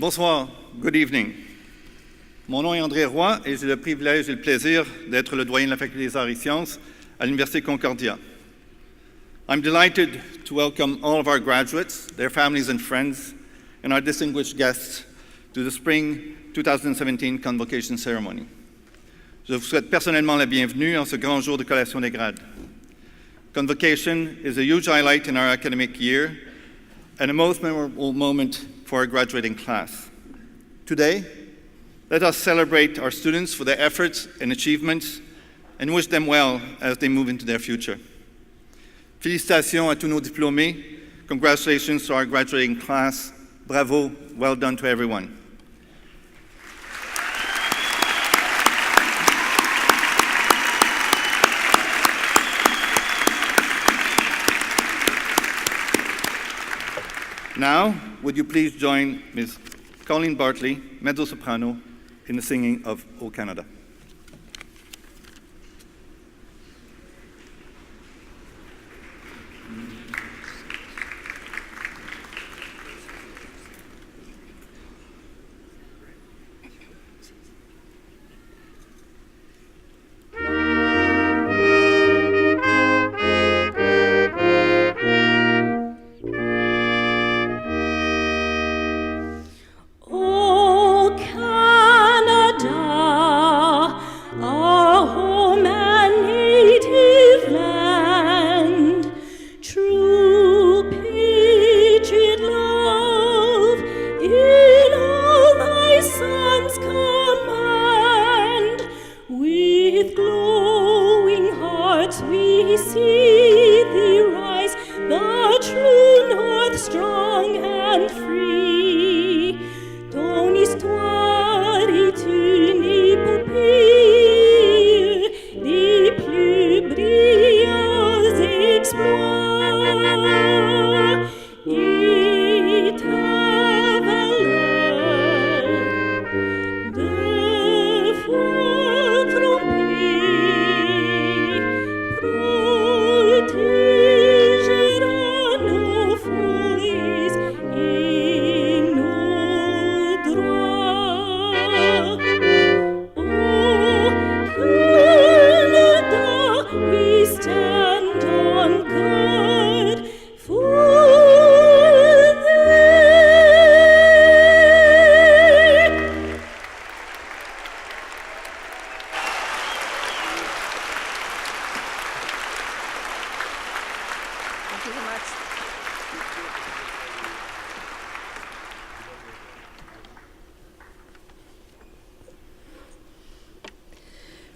Bonsoir, good evening. Mon nom est André Roy et j'ai le privilège et le plaisir d'être le doyen de la Faculté des Arts et Sciences à l'Université Concordia. I'm delighted to welcome all of our graduates, their families and friends, and our distinguished guests to the Spring 2017 Convocation Ceremony. Je vous souhaite personnellement la bienvenue en ce grand jour de collation des grades. Convocation is a huge highlight in our academic year and a most memorable moment for our graduating class. Today, let us celebrate our students for their efforts and achievements and wish them well as they move into their future. Félicitations à tous nos diplômés. Congratulations to our graduating class. Bravo, well done to everyone. Now, would you please join Ms. Colleen Bartley, mezzo-soprano, in the singing of O Canada.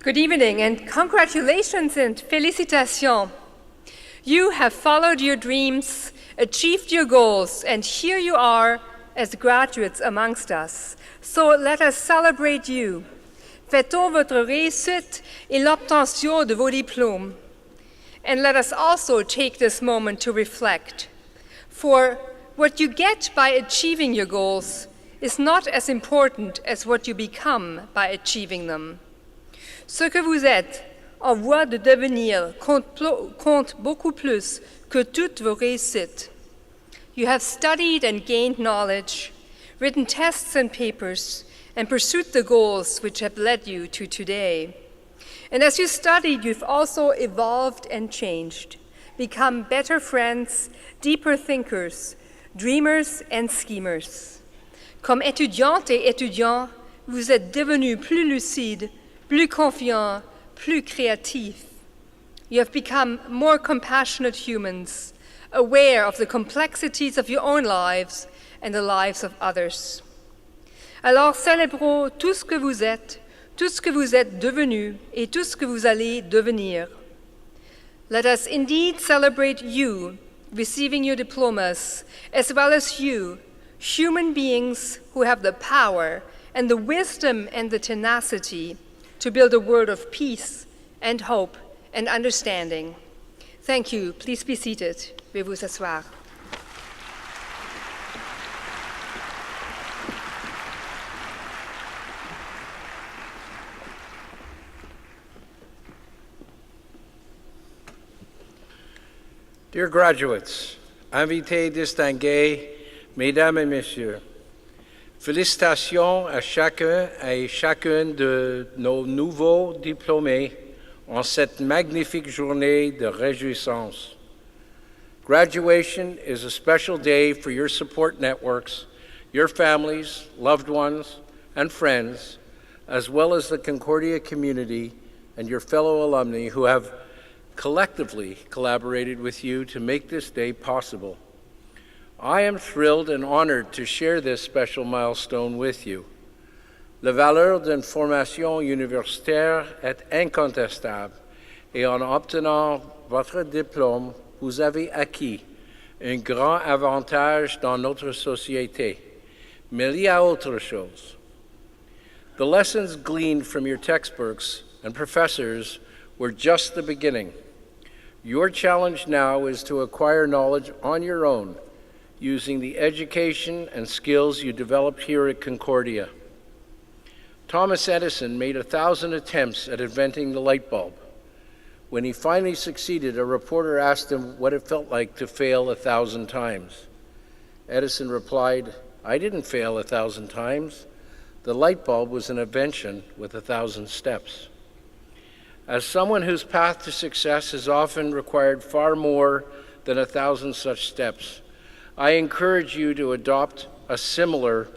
Good evening and congratulations and félicitations. You have followed your dreams, achieved your goals, and here you are as graduates amongst us. So let us celebrate you. Fêtons votre réussite et l'obtention de vos diplômes. And let us also take this moment to reflect. For what you get by achieving your goals is not as important as what you become by achieving them. Ce que vous êtes en voie de devenir compte beaucoup plus que toutes vos réussites. You have studied and gained knowledge, written tests and papers, and pursued the goals which have led you to today. And as you studied, you've also evolved and changed, become better friends, deeper thinkers, dreamers and schemers. Comme étudiantes et étudiants, vous êtes devenus plus lucides, plus confiants, plus créatifs. You have become more compassionate humans, aware of the complexities of your own lives and the lives of others. Alors célébrons tout ce que vous êtes devenus et tout ce que vous allez devenir. Let us indeed celebrate you receiving your diplomas, as well as you, human beings who have the power and the wisdom and the tenacity to build a world of peace and hope and understanding. Thank you. Please be seated. Veuillez vous asseoir. Dear graduates, invités distingués, mesdames et messieurs, Félicitations à chacun et chacune de nos nouveaux diplômés en cette magnifique journée de réjouissance. Graduation is a special day for your support networks, your families, loved ones, and friends, as well as the Concordia community and your fellow alumni who have collectively collaborated with you to make this day possible. I am thrilled and honored to share this special milestone with you. La valeur d'une formation universitaire est incontestable et en obtenant votre diplôme, vous avez acquis un grand avantage dans notre société. Mais il y a autre chose. The lessons gleaned from your textbooks and professors were just the beginning. Your challenge now is to acquire knowledge on your own, using the education and skills you developed here at Concordia. Thomas Edison made 1,000 attempts at inventing the light bulb. When he finally succeeded, a reporter asked him what it felt like to fail 1,000 times. Edison replied, "I didn't fail 1,000 times. The light bulb was an invention with 1,000 steps." As someone whose path to success has often required far more than 1,000 such steps, I encourage you to adopt a similar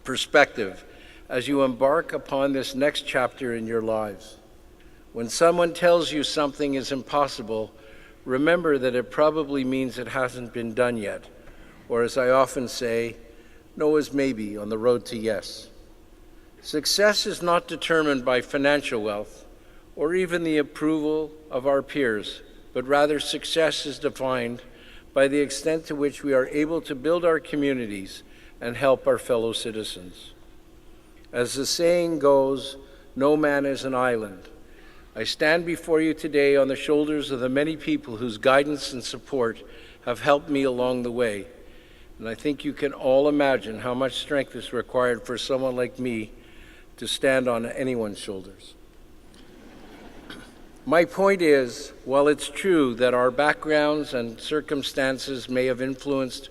perspective as you embark upon this next chapter in your lives. When someone tells you something is impossible, remember that it probably means it hasn't been done yet, or as I often say, no is maybe on the road to yes. Success is not determined by financial wealth or even the approval of our peers, but rather success is defined by the extent to which we are able to build our communities and help our fellow citizens. As the saying goes, no man is an island. I stand before you today on the shoulders of the many people whose guidance and support have helped me along the way, and I think you can all imagine how much strength is required for someone like me to stand on anyone's shoulders. My point is, while it's true that our backgrounds and circumstances may have influenced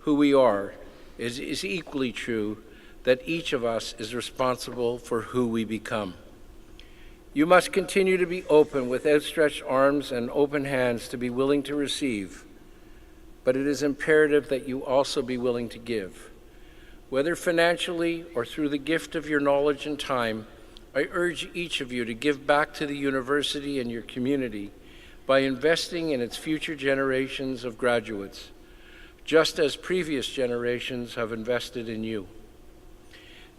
who we are, it is equally true that each of us is responsible for who we become. You must continue to be open with outstretched arms and open hands to be willing to receive, but it is imperative that you also be willing to give. Whether financially or through the gift of your knowledge and time, I urge each of you to give back to the university and your community by investing in its future generations of graduates, just as previous generations have invested in you.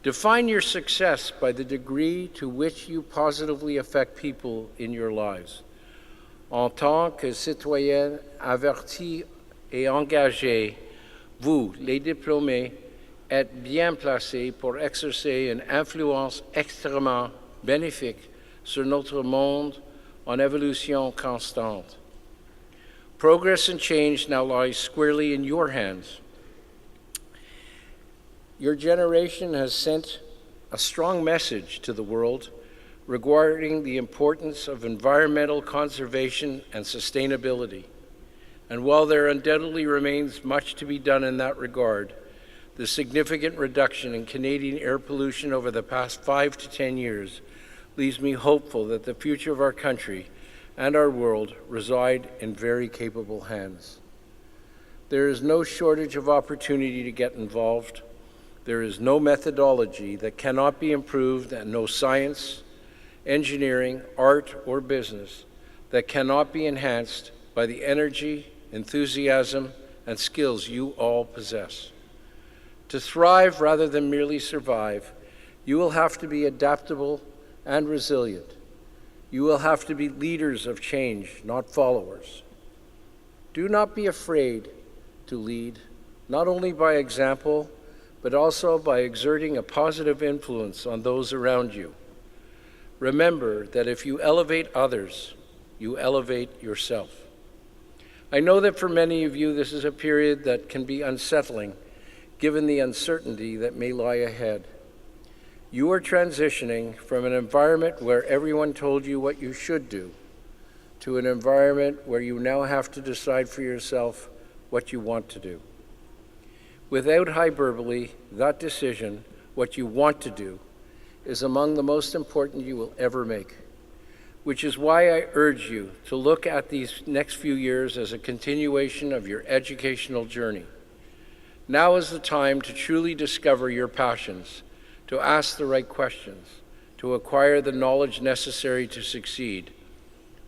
Define your success by the degree to which you positively affect people in your lives. En tant que citoyen averti et engagé, vous, les diplômés, êtes bien placés pour exercer une influence extrêmement bénéfique sur notre monde en évolution constante. Progress and change now lies squarely in your hands. Your generation has sent a strong message to the world regarding the importance of environmental conservation and sustainability. And while there undoubtedly remains much to be done in that regard, the significant reduction in Canadian air pollution over the past 5 to 10 years leaves me hopeful that the future of our country and our world reside in very capable hands. There is no shortage of opportunity to get involved. There is no methodology that cannot be improved, and no science, engineering, art, or business that cannot be enhanced by the energy, enthusiasm, and skills you all possess. To thrive rather than merely survive, you will have to be adaptable and resilient. You will have to be leaders of change, not followers. Do not be afraid to lead, not only by example, but also by exerting a positive influence on those around you. Remember that if you elevate others, you elevate yourself. I know that for many of you, this is a period that can be unsettling, given the uncertainty that may lie ahead. You are transitioning from an environment where everyone told you what you should do to an environment where you now have to decide for yourself what you want to do. Without hyperbole, that decision, what you want to do, is among the most important you will ever make, which is why I urge you to look at these next few years as a continuation of your educational journey. Now is the time to truly discover your passions, to ask the right questions, to acquire the knowledge necessary to succeed.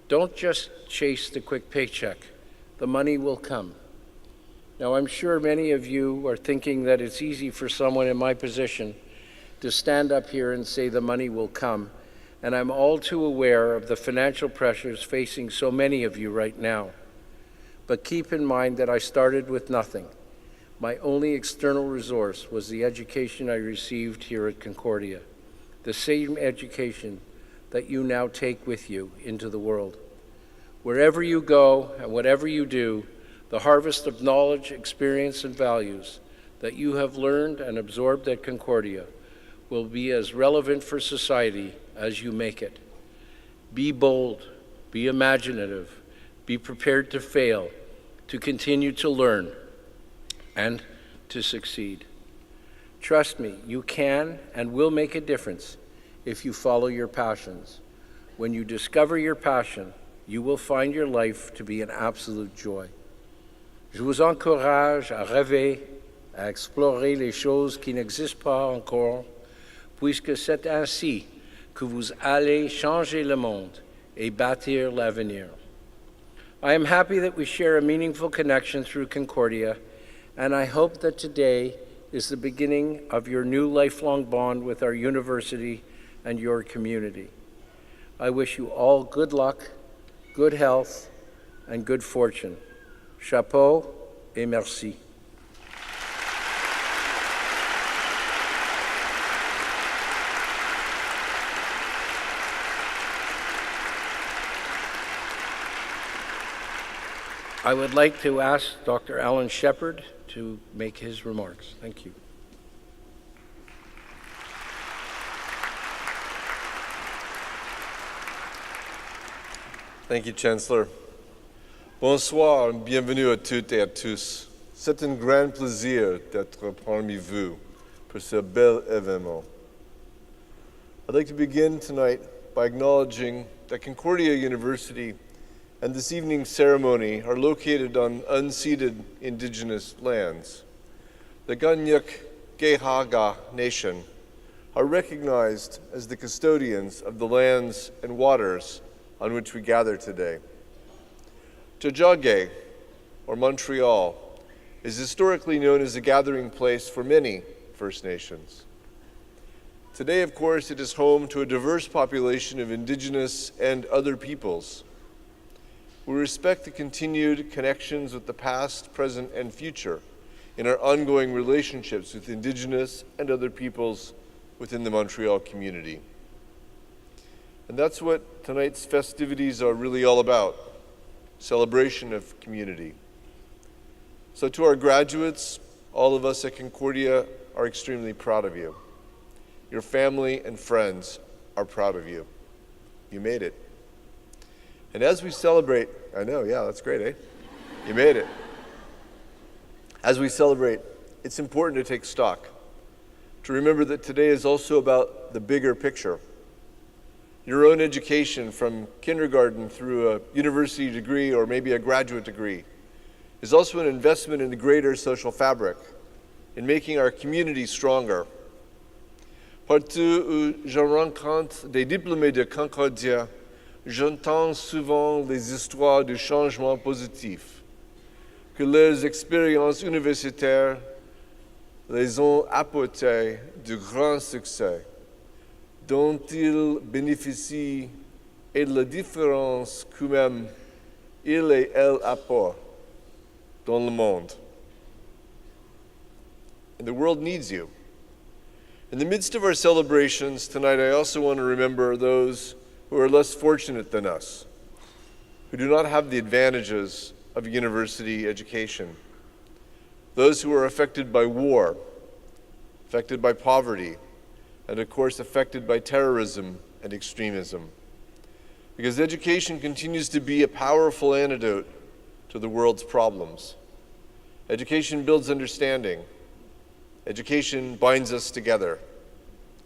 Don't just chase the quick paycheck. The money will come. Now, I'm sure many of you are thinking that it's easy for someone in my position to stand up here and say the money will come, and I'm all too aware of the financial pressures facing so many of you right now. But keep in mind that I started with nothing. My only external resource was the education I received here at Concordia, the same education that you now take with you into the world. Wherever you go and whatever you do, the harvest of knowledge, experience, and values that you have learned and absorbed at Concordia will be as relevant for society as you make it. Be bold, be imaginative, be prepared to fail, to continue to learn, and to succeed. Trust me, you can and will make a difference if you follow your passions. When you discover your passion, you will find your life to be an absolute joy. Je vous encourage à rêver, à explorer les choses qui n'existent pas encore, puisque c'est ainsi que vous allez changer le monde et bâtir l'avenir. I am happy that we share a meaningful connection through Concordia, and I hope that today is the beginning of your new lifelong bond with our university and your community. I wish you all good luck, good health, and good fortune. Chapeau et merci. I would like to ask Dr. Alan Shepard to make his remarks. Thank you. Thank you, Chancellor. Bonsoir, bienvenue à toutes et à tous. C'est un grand plaisir d'être parmi vous pour ce bel événement. I'd like to begin tonight by acknowledging that Concordia University and this evening's ceremony are located on unceded indigenous lands. The Ganyuk Gehaga Nation are recognized as the custodians of the lands and waters on which we gather today. Tiohtià:ke, or Montreal, is historically known as a gathering place for many First Nations. Today, of course, it is home to a diverse population of Indigenous and other peoples. We respect the continued connections with the past, present, and future in our ongoing relationships with Indigenous and other peoples within the Montreal community. And that's what tonight's festivities are really all about, celebration of community. So to our graduates, all of us at Concordia are extremely proud of you. Your family and friends are proud of you. You made it. And as we celebrate, I know, yeah, that's great, eh? You made it. As we celebrate, it's important to take stock, to remember that today is also about the bigger picture. Your own education from kindergarten through a university degree or maybe a graduate degree is also an investment in the greater social fabric, in making our community stronger. Partout où je rencontre des diplômés de Concordia, j'entends souvent les histoires de changement positif, que leurs expériences universitaires les ont apporté de grands succès, dont ils bénéficient et de la différence que même ils et elles apportent dans le monde. And the world needs you. In the midst of our celebrations tonight, I also want to remember those who are less fortunate than us, who do not have the advantages of university education, those who are affected by war, affected by poverty, and of course affected by terrorism and extremism. Because education continues to be a powerful antidote to the world's problems. Education builds understanding, Education binds us together.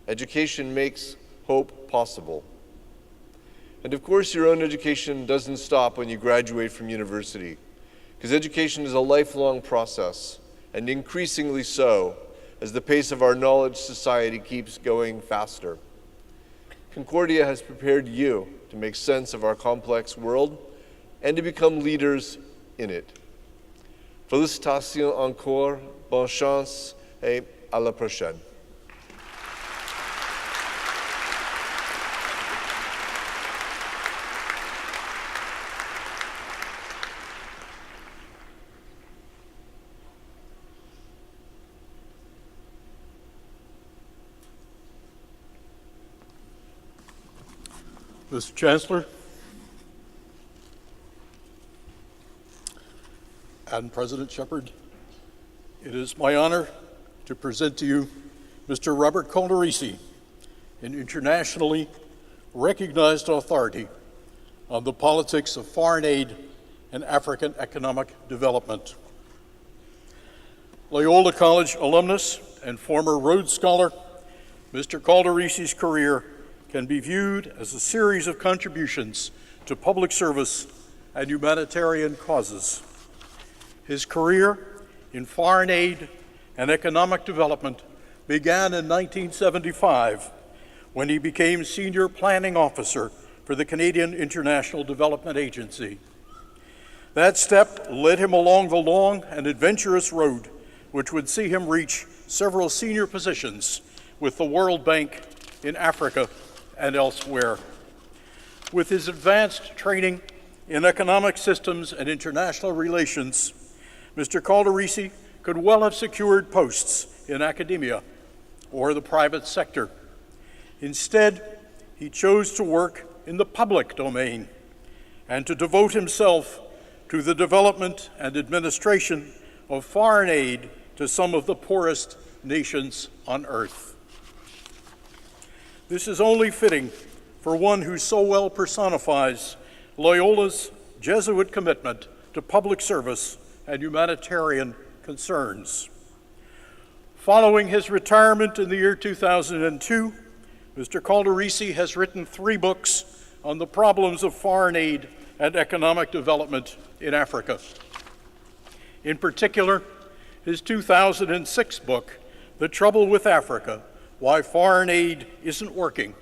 Education makes hope possible. And of course, your own education doesn't stop when you graduate from university, because education is a lifelong process, and increasingly so as the pace of our knowledge society keeps going faster. Concordia has prepared you to make sense of our complex world and to become leaders in it. Félicitations encore, bonne chance, et à la prochaine. Mr. Chancellor and President Shepherd, it is my honor to present to you Mr. Robert Calderisi, an internationally recognized authority on the politics of foreign aid and African economic development. Loyola College alumnus and former Rhodes Scholar, Mr. Calderisi's career can be viewed as a series of contributions to public service and humanitarian causes. His career in foreign aid and economic development began in 1975 when he became Senior Planning Officer for the Canadian International Development Agency. That step led him along the long and adventurous road which would see him reach several senior positions with the World Bank in Africa and elsewhere. With his advanced training in economic systems and international relations, Mr. Calderisi could well have secured posts in academia or the private sector. Instead, he chose to work in the public domain and to devote himself to the development and administration of foreign aid to some of the poorest nations on earth. This is only fitting for one who so well personifies Loyola's Jesuit commitment to public service and humanitarian concerns. Following his retirement in the year 2002, Mr. Calderisi has written 3 books on the problems of foreign aid and economic development in Africa. In particular, his 2006 book, The Trouble with Africa: Why Foreign Aid Isn't Working,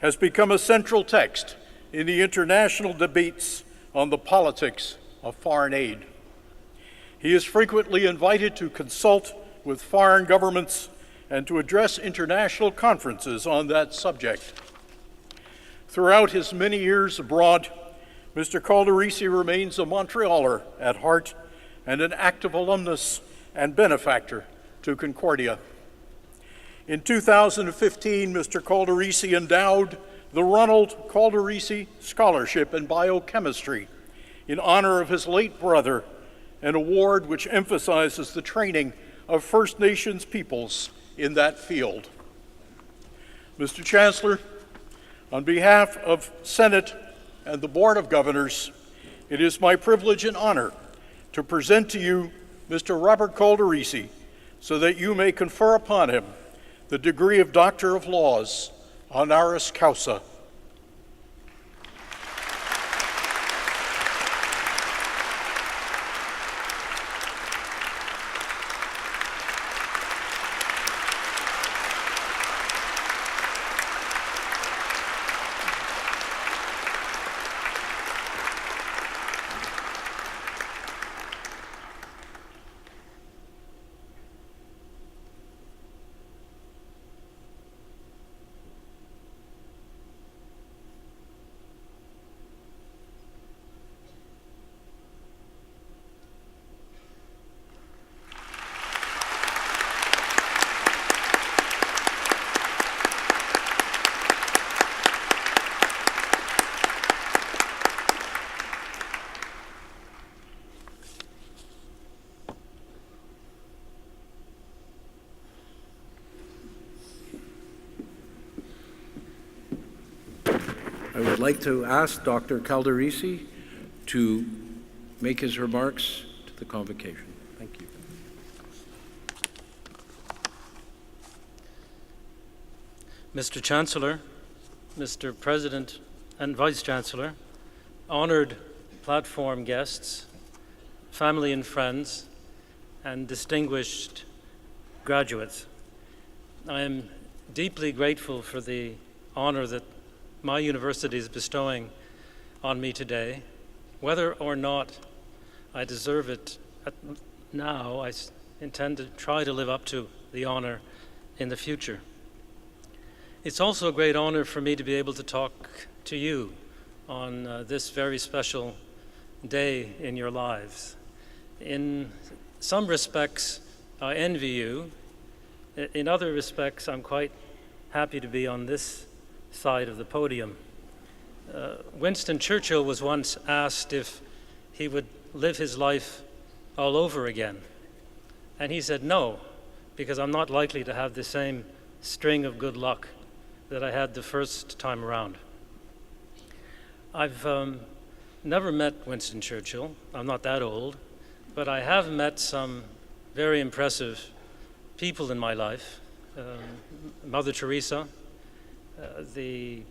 has become a central text in the international debates on the politics of foreign aid. He is frequently invited to consult with foreign governments and to address international conferences on that subject. Throughout his many years abroad, Mr. Calderisi remains a Montrealer at heart and an active alumnus and benefactor to Concordia. In 2015, Mr. Calderisi endowed the Ronald Calderisi Scholarship in Biochemistry in honor of his late brother, an award which emphasizes the training of First Nations peoples in that field. Mr. Chancellor, on behalf of Senate and the Board of Governors, it is my privilege and honor to present to you Mr. Robert Calderisi so that you may confer upon him the degree of Doctor of Laws, honoris causa. I would like to ask Dr. Calderisi to make his remarks to the Convocation. Thank you. Mr. Chancellor, Mr. President and Vice Chancellor, honored platform guests, family and friends, and distinguished graduates. I am deeply grateful for the honor that my university is bestowing on me today. Whether or not I deserve it now, I intend to try to live up to the honor in the future. It's also a great honor for me to be able to talk to you on this very special day in your lives. In some respects, I envy you. In other respects, I'm quite happy to be on this side of the podium. Winston Churchill was once asked if he would live his life all over again. And he said, no, because I'm not likely to have the same string of good luck that I had the first time around. I've never met Winston Churchill. I'm not that old, but I have met some very impressive people in my life. Mother Teresa, the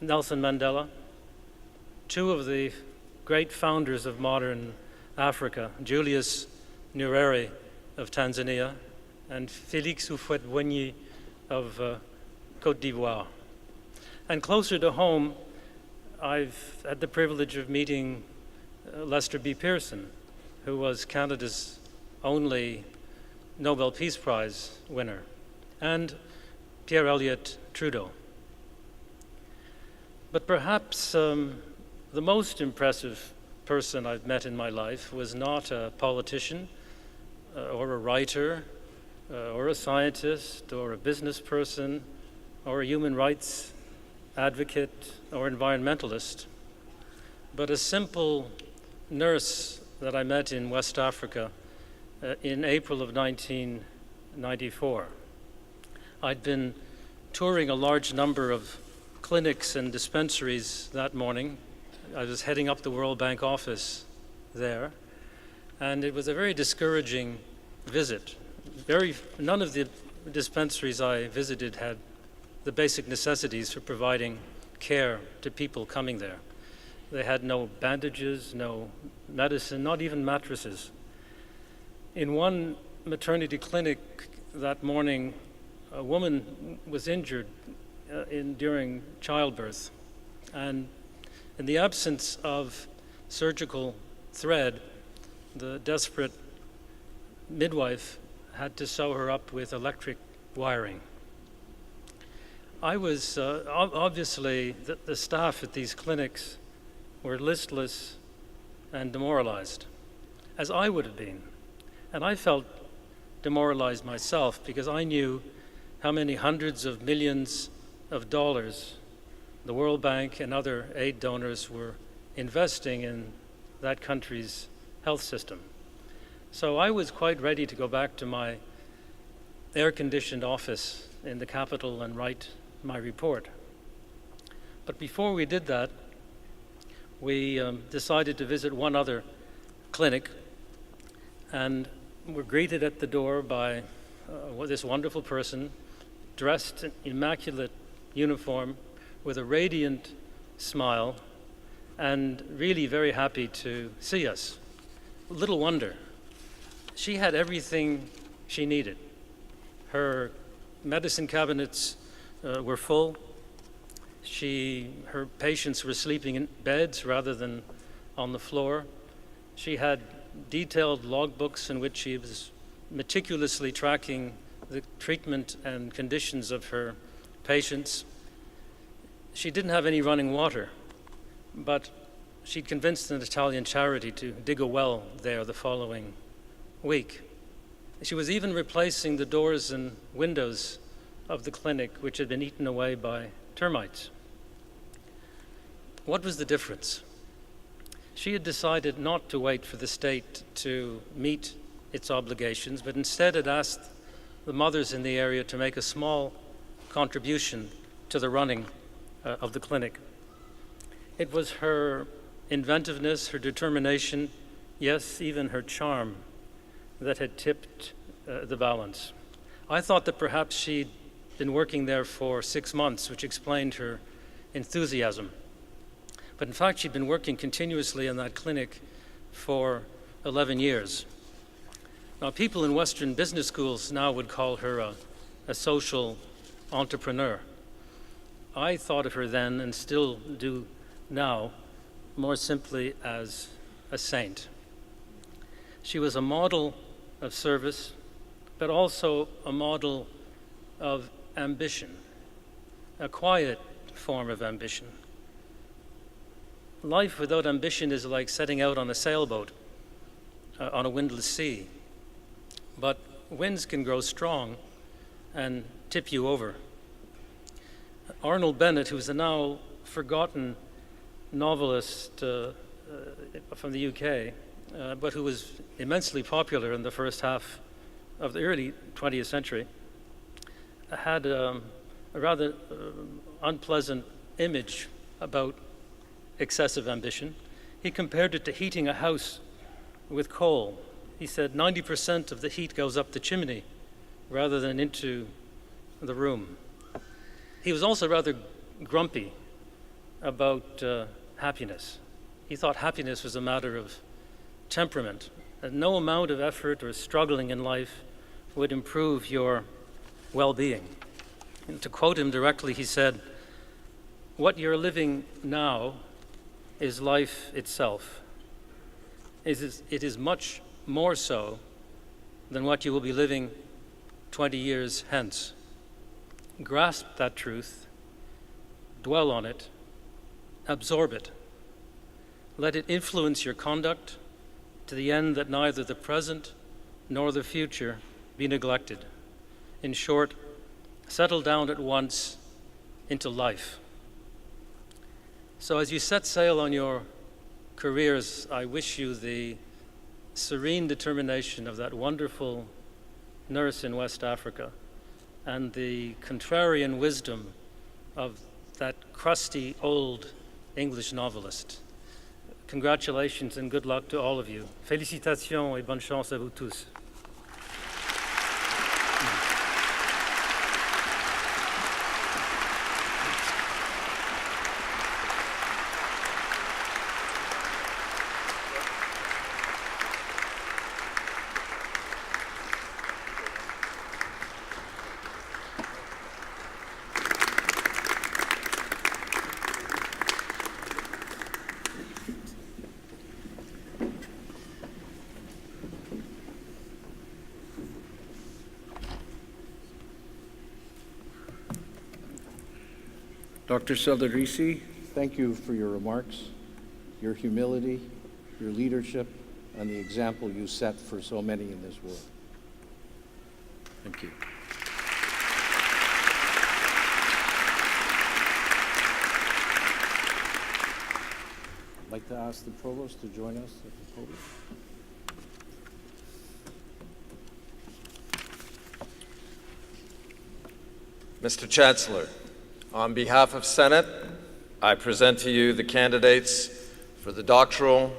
Nelson Mandela, two of the great founders of modern Africa, Julius Nyerere of Tanzania and Félix Houphouët-Boigny of Côte d'Ivoire. And closer to home, I've had the privilege of meeting Lester B. Pearson, who was Canada's only Nobel Peace Prize winner, and Pierre Elliott Trudeau. But perhaps the most impressive person I've met in my life was not a politician or a writer or a scientist or a business person or a human rights advocate or environmentalist, but a simple nurse that I met in West Africa in April of 1994. I'd been touring a large number of clinics and dispensaries that morning. I was heading up the World Bank office there, and it was a very discouraging visit. None of the dispensaries I visited had the basic necessities for providing care to people coming there. They had no bandages, no medicine, not even mattresses. In one maternity clinic that morning, a woman was injured during childbirth, and in the absence of surgical thread, the desperate midwife had to sew her up with electric wiring. I was, obviously, the staff at these clinics were listless and demoralized, as I would have been. And I felt demoralized myself because I knew how many hundreds of millions of dollars the World Bank and other aid donors were investing in that country's health system. So I was quite ready to go back to my air-conditioned office in the capital and write my report. But before we did that, we decided to visit one other clinic, and were greeted at the door by this wonderful person dressed in immaculate uniform with a radiant smile and really very happy to see us. Little wonder. She had everything she needed. Her medicine cabinets were full. Her patients were sleeping in beds rather than on the floor. She had detailed logbooks in which she was meticulously tracking the treatment and conditions of her patients. She didn't have any running water, but she'd convinced an Italian charity to dig a well there the following week. She was even replacing the doors and windows of the clinic, which had been eaten away by termites. What was the difference? She had decided not to wait for the state to meet its obligations, but instead had asked the mothers in the area to make a small contribution to the running of the clinic. It was her inventiveness, her determination, yes, even her charm, that had tipped the balance. I thought that perhaps she'd been working there for 6 months, which explained her enthusiasm. But in fact, she'd been working continuously in that clinic for 11 years. Now, people in Western business schools now would call her a social entrepreneur. I thought of her then, and still do now, more simply as a saint. She was a model of service, but also a model of ambition, a quiet form of ambition. Life without ambition is like setting out on a sailboat on a windless sea. But winds can grow strong and tip you over. Arnold Bennett, who's a now forgotten novelist from the UK, but who was immensely popular in the first half of the early 20th century, had a rather unpleasant image about excessive ambition. He compared it to heating a house with coal. He said 90% of the heat goes up the chimney rather than into the room. He was also rather grumpy about happiness. He thought happiness was a matter of temperament, that no amount of effort or struggling in life would improve your well-being. And to quote him directly, he said, "What you're living now is life itself. It is much more so than what you will be living 20 years hence. Grasp that truth, dwell on it, absorb it. Let it influence your conduct to the end that neither the present nor the future be neglected. In short, settle down at once into life." So as you set sail on your careers, I wish you the serene determination of that wonderful nurse in West Africa and the contrarian wisdom of that crusty old English novelist. Congratulations and good luck to all of you. Félicitations et bonne chance à vous tous. Dr. Lauralicia, thank you for your remarks, your humility, your leadership, and the example you set for so many in this world. Thank you. I'd like to ask the Provost to join us at the podium. Mr. Chancellor, on behalf of Senate, I present to you the candidates for the doctoral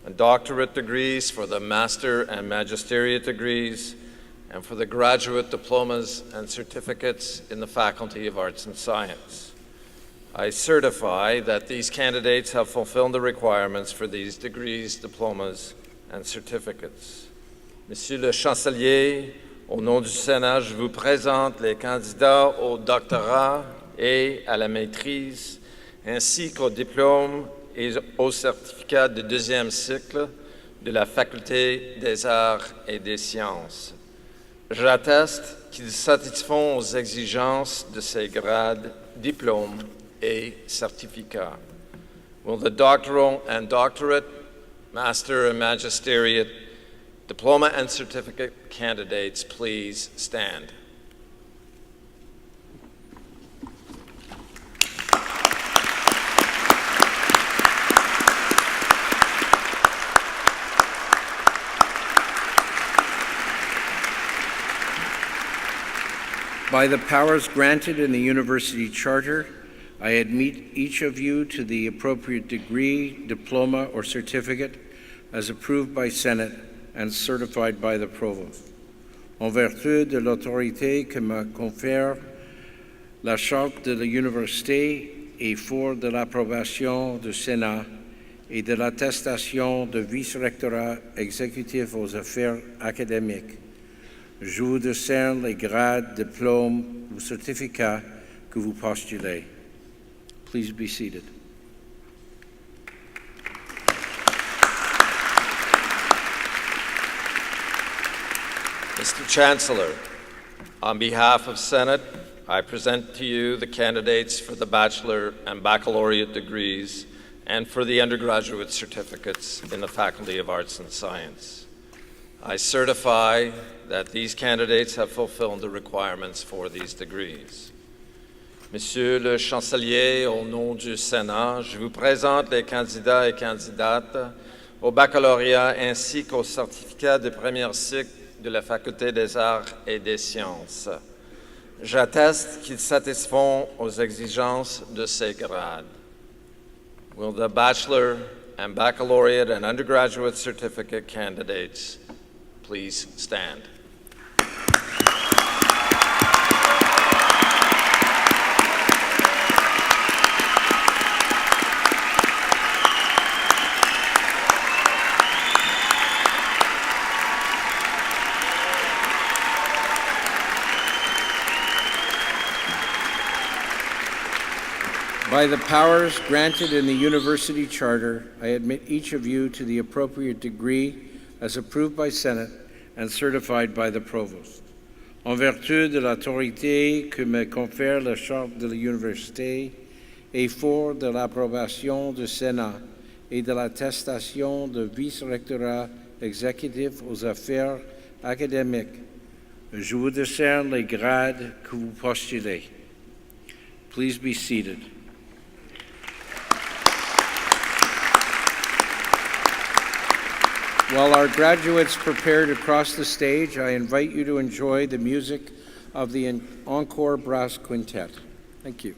and doctorate degrees, for the master and magisteriate degrees, and for the graduate diplomas and certificates in the Faculty of Arts and Science. I certify that these candidates have fulfilled the requirements for these degrees, diplomas, and certificates. Monsieur le Chancelier, au nom du Sénat, je vous présente les candidats au doctorat et à la maîtrise, ainsi qu'au diplôme et au certificat de deuxième cycle de la Faculté des Arts et des Sciences. J'atteste qu'ils satisfont aux exigences de ces grades, diplômes et certificats. Will the doctoral and doctorate, master and magisteriate, diploma and certificate candidates please stand? By the powers granted in the University Charter, I admit each of you to the appropriate degree, diploma, or certificate as approved by Senate and certified by the Provost. En vertu de l'autorité que me confère La charte de l'université est forte de l'approbation du Sénat et de l'attestation de vice-rectorat exécutif aux affaires académiques. Je vous décerne les grades, diplômes ou certificats que vous postulez. Please be seated. Mr. Chancellor, on behalf of Senate, I present to you the candidates for the bachelor and baccalaureate degrees and for the undergraduate certificates in the Faculty of Arts and Science. I certify that these candidates have fulfilled the requirements for these degrees. Monsieur le Chancelier, au nom du Sénat, je vous présente les candidats et candidates au baccalauréat ainsi qu'au certificat de premier cycle de la Faculté des Arts et des Sciences. J'atteste qu'ils satisfont aux exigences de ces grades. Will the bachelor and baccalaureate and undergraduate certificate candidates please stand? By the powers granted in the University Charter, I admit each of you to the appropriate degree as approved by Senate and certified by the Provost. En vertu de l'autorité que me confère la Charte de l'Université et fort de l'approbation du Sénat et de l'attestation de vice-rectorat exécutif aux affaires académiques, je vous décerne les grades que vous postulez. Please be seated. While our graduates prepare to cross the stage, I invite you to enjoy the music of the Encore Brass Quintet. Thank you.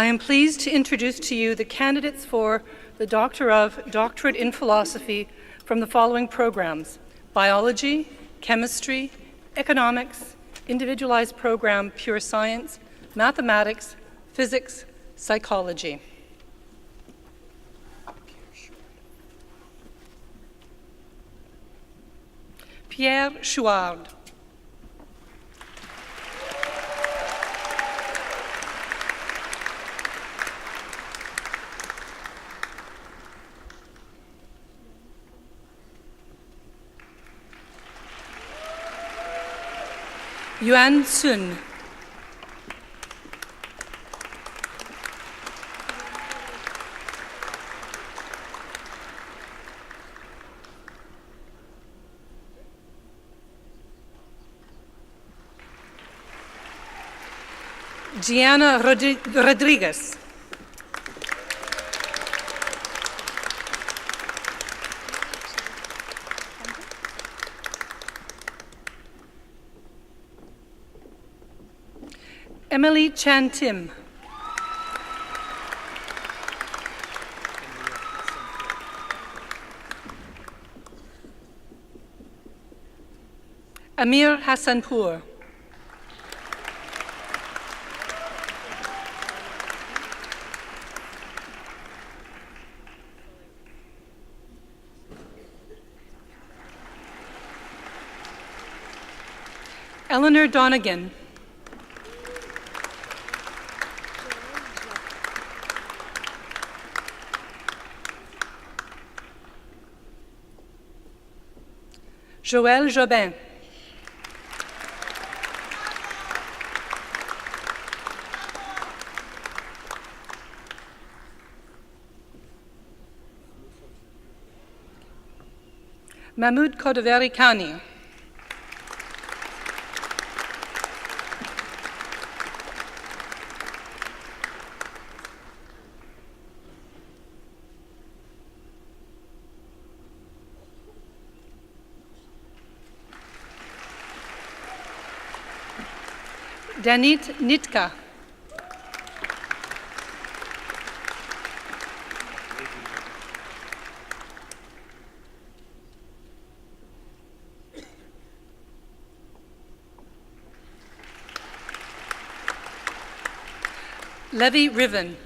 I am pleased to introduce to you the candidates for the Doctorate in Philosophy from the following programs: Biology, Chemistry, Economics, Individualized Program Pure Science, Mathematics, Physics, Psychology. Pierre Chouard. Yuan Sun. Gianna Rodriguez. Emily Chan Tim. Amir Hassanpour. Eleanor Donegan. Joël Jobin. Mahmoud Kodaveri Khani. Danit Nitka. Levi Riven.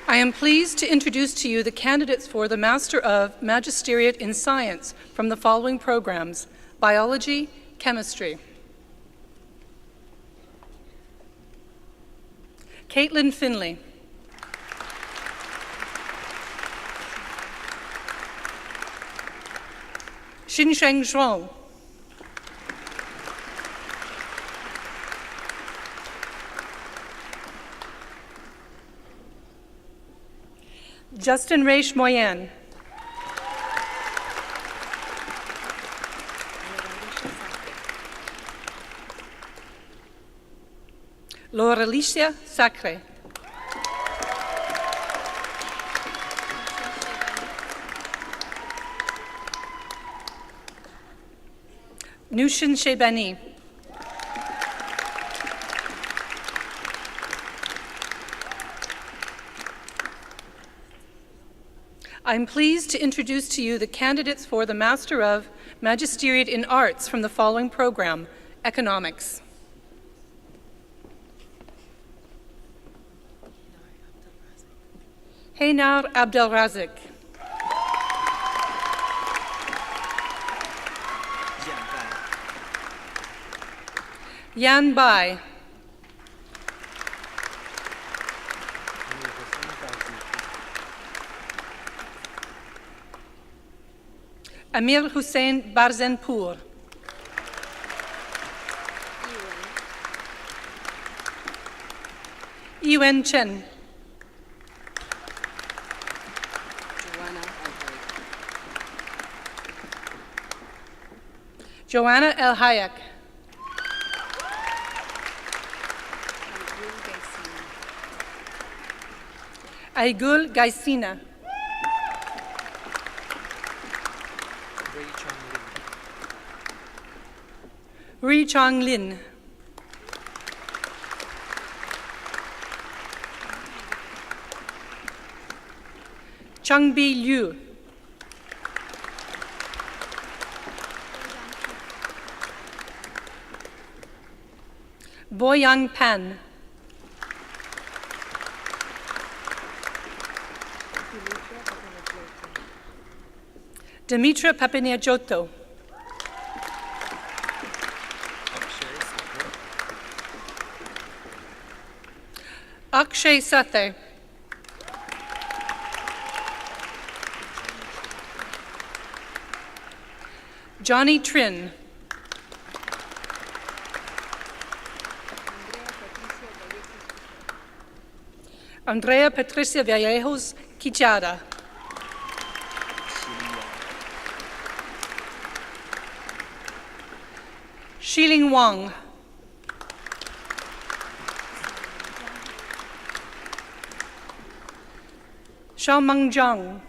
I am pleased to introduce to you the candidates for the Master of Magisteriate in Science from the following programs: Biology, Chemistry. Caitlin Finlay. Xinsheng Zhuo. Justin Raiche-Moyyen. Lauralicia Sacre. Nushin Shebani. I'm pleased to introduce to you the candidates for the Master of Magisteriate in Arts from the following program: Economics. Heinar Abdelrazik. Yan Bai. Amir Hassanpour. Yuen Chen. Joanna El Hayek. Aigul Gaisina. Ri Chong Lin. Changbi Liu. Boyang Pan. Dimitra Papiniajoto. Akshay Sathe. Johnny Trin. Andrea Patricia Vallejos Quichada. Xiling Wang. Xiaomeng Zhang.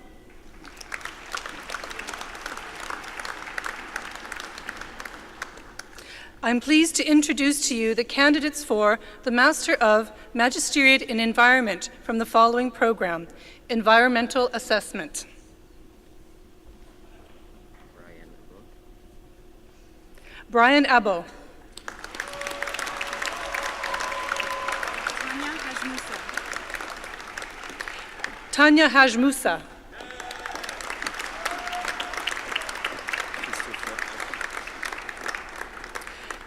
I'm pleased to introduce to you the candidates for the Master of Magisteriate in Environment from the following program: Environmental Assessment. Brian Abo. Tanya Hajmusa.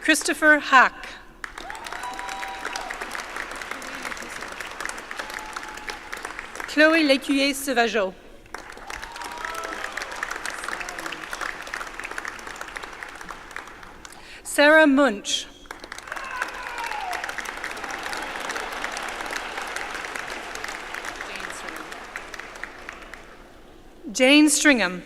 Christopher Hack. Chloé Lécuyer-Sauvageau. Sarah Munch. Jane Stringham.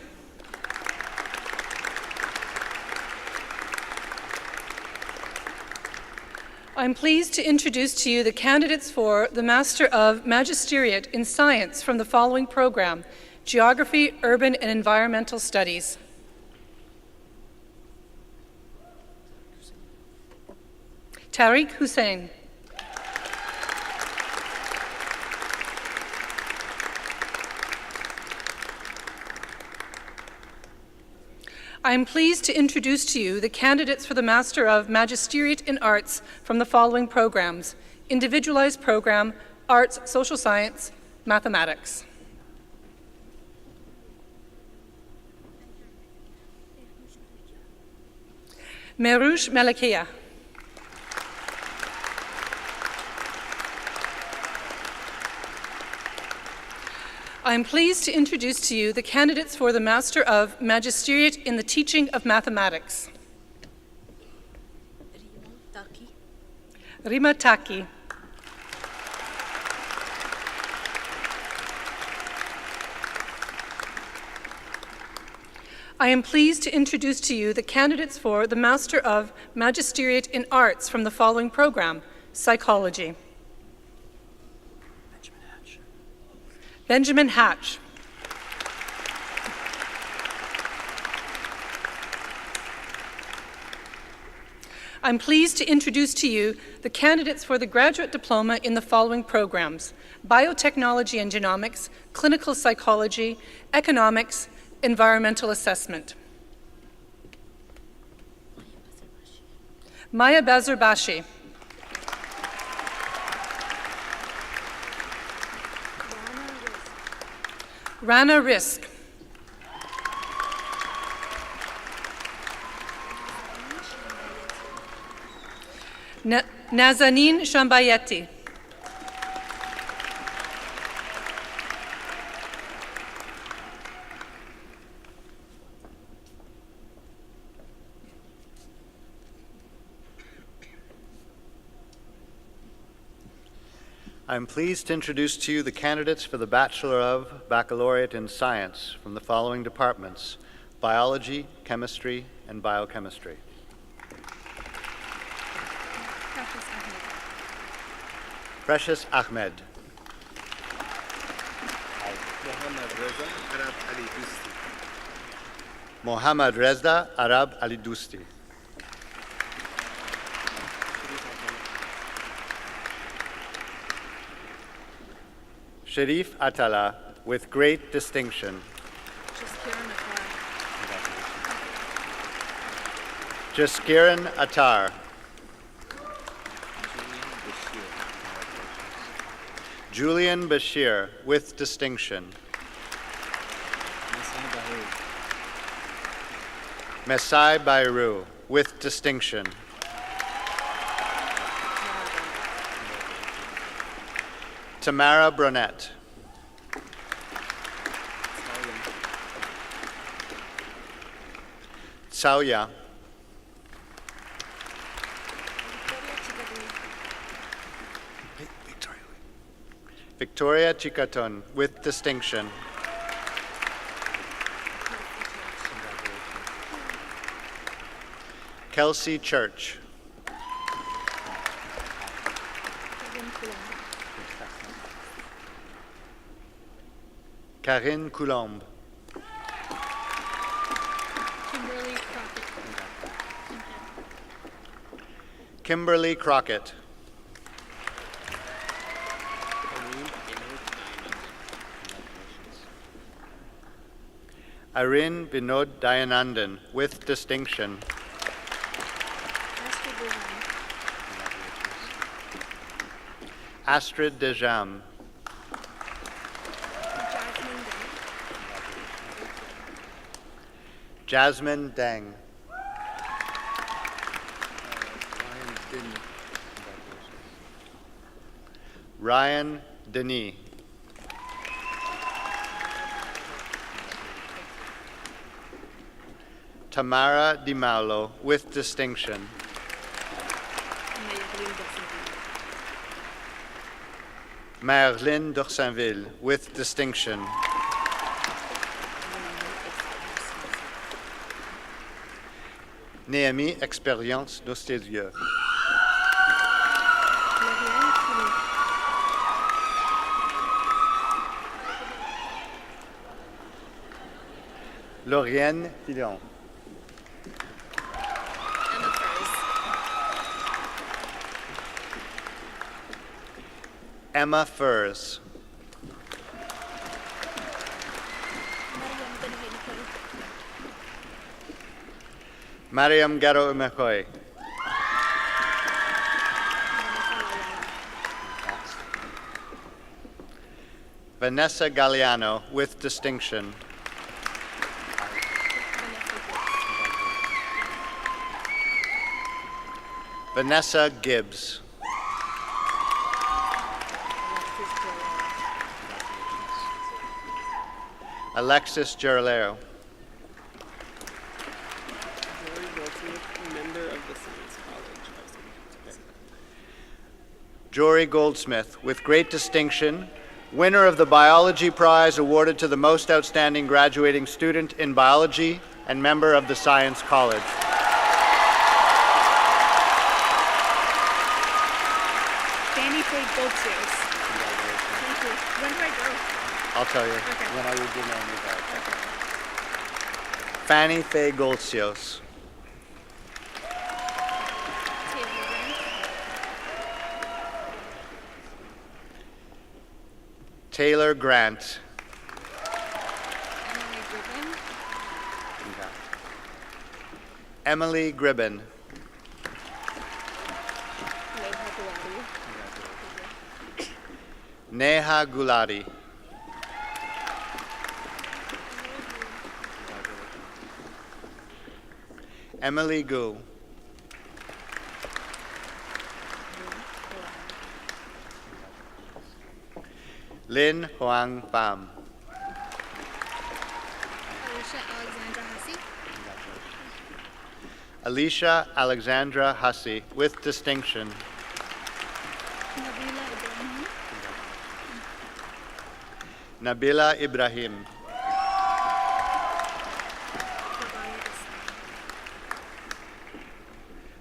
I'm pleased to introduce to you the candidates for the Master of Magisteriate in Science from the following program: Geography, Urban and Environmental Studies. Tariq Hussain. I am pleased to introduce to you the candidates for the Master of Magisteriate in Arts from the following programs: Individualized Program, Arts, Social Science, Mathematics. Merouche Melakia. I am pleased to introduce to you the candidates for the Master of Magisteriate in the Teaching of Mathematics. Rima Taki. I am pleased to introduce to you the candidates for the Master of Magisteriate in Arts from the following program: Psychology. Benjamin Hatch. I'm pleased to introduce to you the candidates for the graduate diploma in the following programs: Biotechnology and Genomics, Clinical Psychology, Economics, Environmental Assessment. Maya Bazarbashi. Rana Risk. Nazanin Shambayeti. I'm pleased to introduce to you the candidates for the Bachelor of Baccalaureate in Science from the following departments: Biology, Chemistry, and Biochemistry. Precious Ahmed. Mohammad Reza Arab Ali Dusti. Sharif Atala, with great distinction. Jaskiran Attar. Julian Bashir, with distinction. Mesai Bairu, with distinction. Tamara Brunette. Tsauya. Victoria Chicaton, with distinction. Kelsey Church. Karine Coulombe. Kimberly Crockett. Irene Vinod Dayanandan, with distinction. Astrid Dejam. Jasmine Deng. Ryan Denis. Tamara Di Maulo, with distinction. Merlin d'Orsainville, with distinction. Néhémie Expérience d'Ostelieu. Lauriane Fillon. Emma Furs. Mariam Garo Umekoy. Vanessa Galliano, with distinction. Vanessa Gibbs. Alexis Gerlero. Jory Goldsmith, with great distinction, winner of the Biology Prize awarded to the most outstanding graduating student in biology and member of the Science College. Fanny Faye Goldsmith. Thank you. When do I go? I'll tell you. Okay. When I would do my new badge. Fanny Faye Goldsios. Taylor Grant. Emily Gribben. Neha Gulati. Emily Gu. Lin Hoang Pham. Alicia Alexandra Hussey, with distinction. Nabila Ibrahim.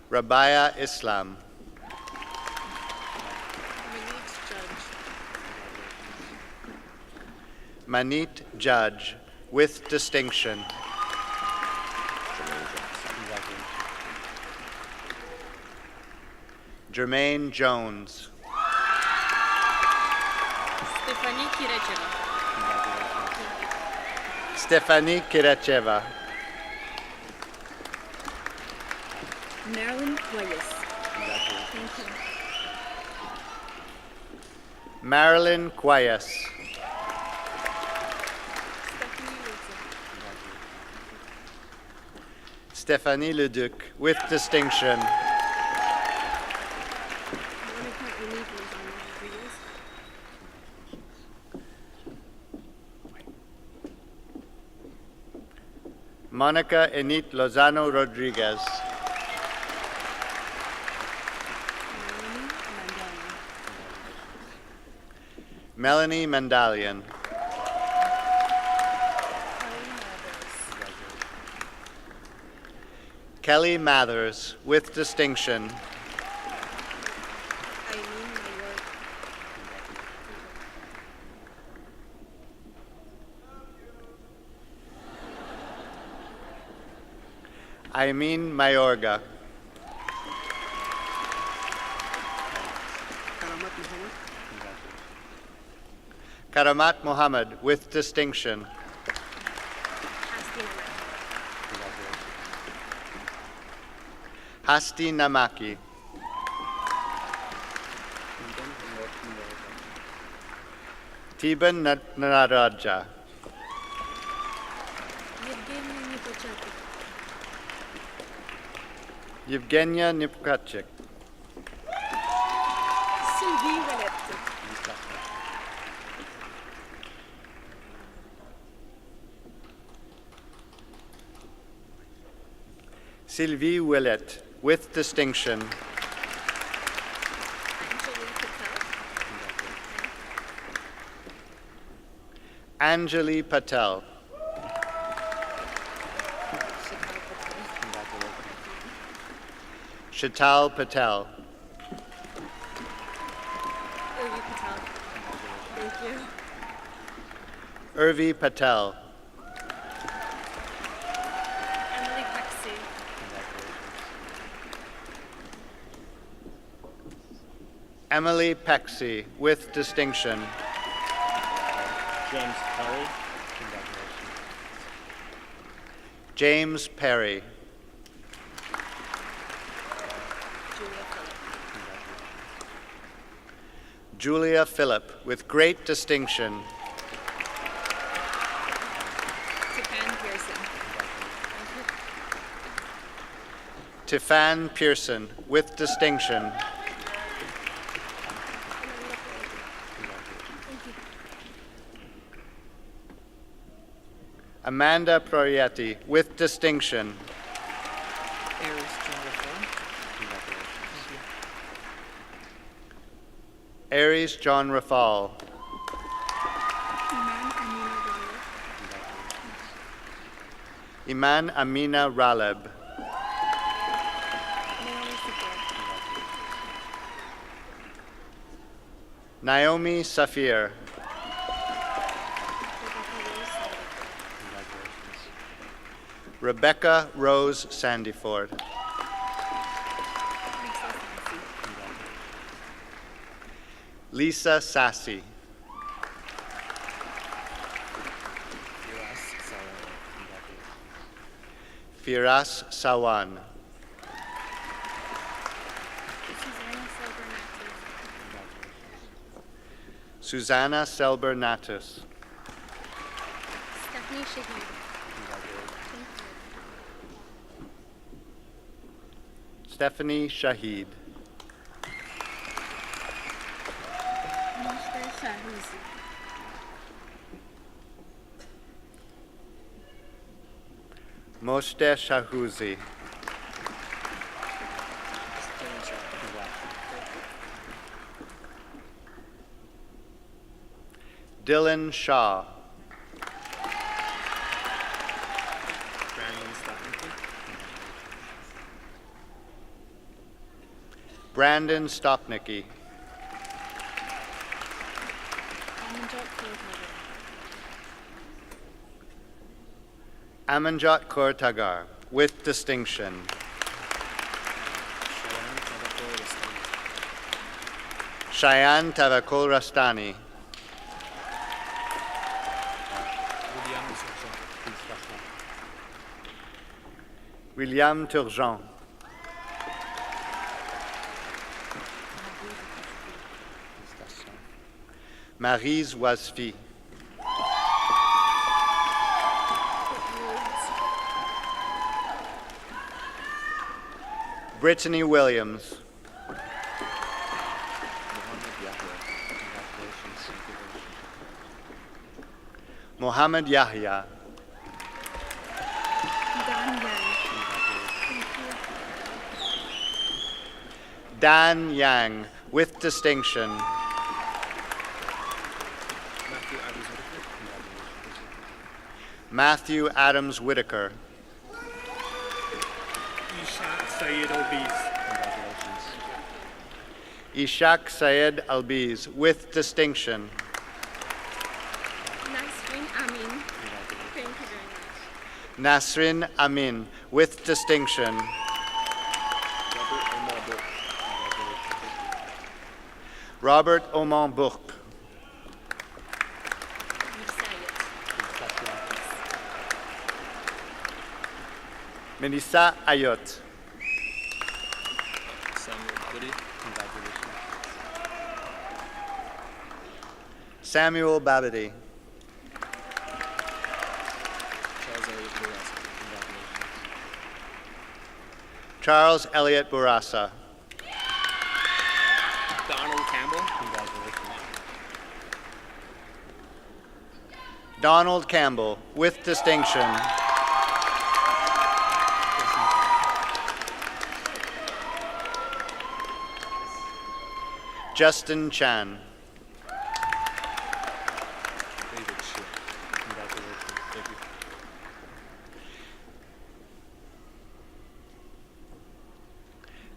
Rabia Islam. Manit Judge, with distinction. Jermaine Jones. Stephanie Kirecheva. Stephanie Kirecheva. Marilyn Cuellas. Thank you. Marilyn Cuellas. Stephanie Leduc, with distinction. Monica Enit Lozano Rodriguez. Melanie Mandalian. Kelly Mathers, with distinction. Aimin Mayorga. Karamat Mohammed, with distinction. Hasti Namaki. Tiban Naraja. Yevgenia Nipkachik. Sylvie Wallet. Sylvie Willett, with distinction. Anjali Patel. Shital Patel. Urvi Patel. Thank you. Urvi Patel. Emily Pexi. Emily Pexi, with distinction. James Perry. James Perry. Julia Phillip, with great distinction. Tiffan Pearson. Tiffan Pearson, with distinction. Amanda Proietti, with distinction. Aries John Rafal. Iman Amina Raleb. Naomi Safir. Rebecca Rose Sandyford. Lisa Sassy. Firas Sawan. Susanna Selber Natus. Stephanie Shahid. Stephanie Shahid. Moshte Shahuzi. Dylan Shaw. Brandon Stopnicki. Amanjot Kaur Tagar, with distinction. Shayan Tavakol Rastani. William Turgeon. Maryse Wasfi. Brittany Williams. Mohammed Yahya. Dan Yang, with distinction. Matthew Adams Whitaker. Ishaq Sayed Albiz, with distinction. Nasrin Amin. Thank you very much. Nasrin Amin, with distinction. Robert Oman Bourque. Melissa Ayot. Samuel Babity. Charles Elliott Bourassa. Donald Campbell. Donald Campbell, with distinction. Justin Chan.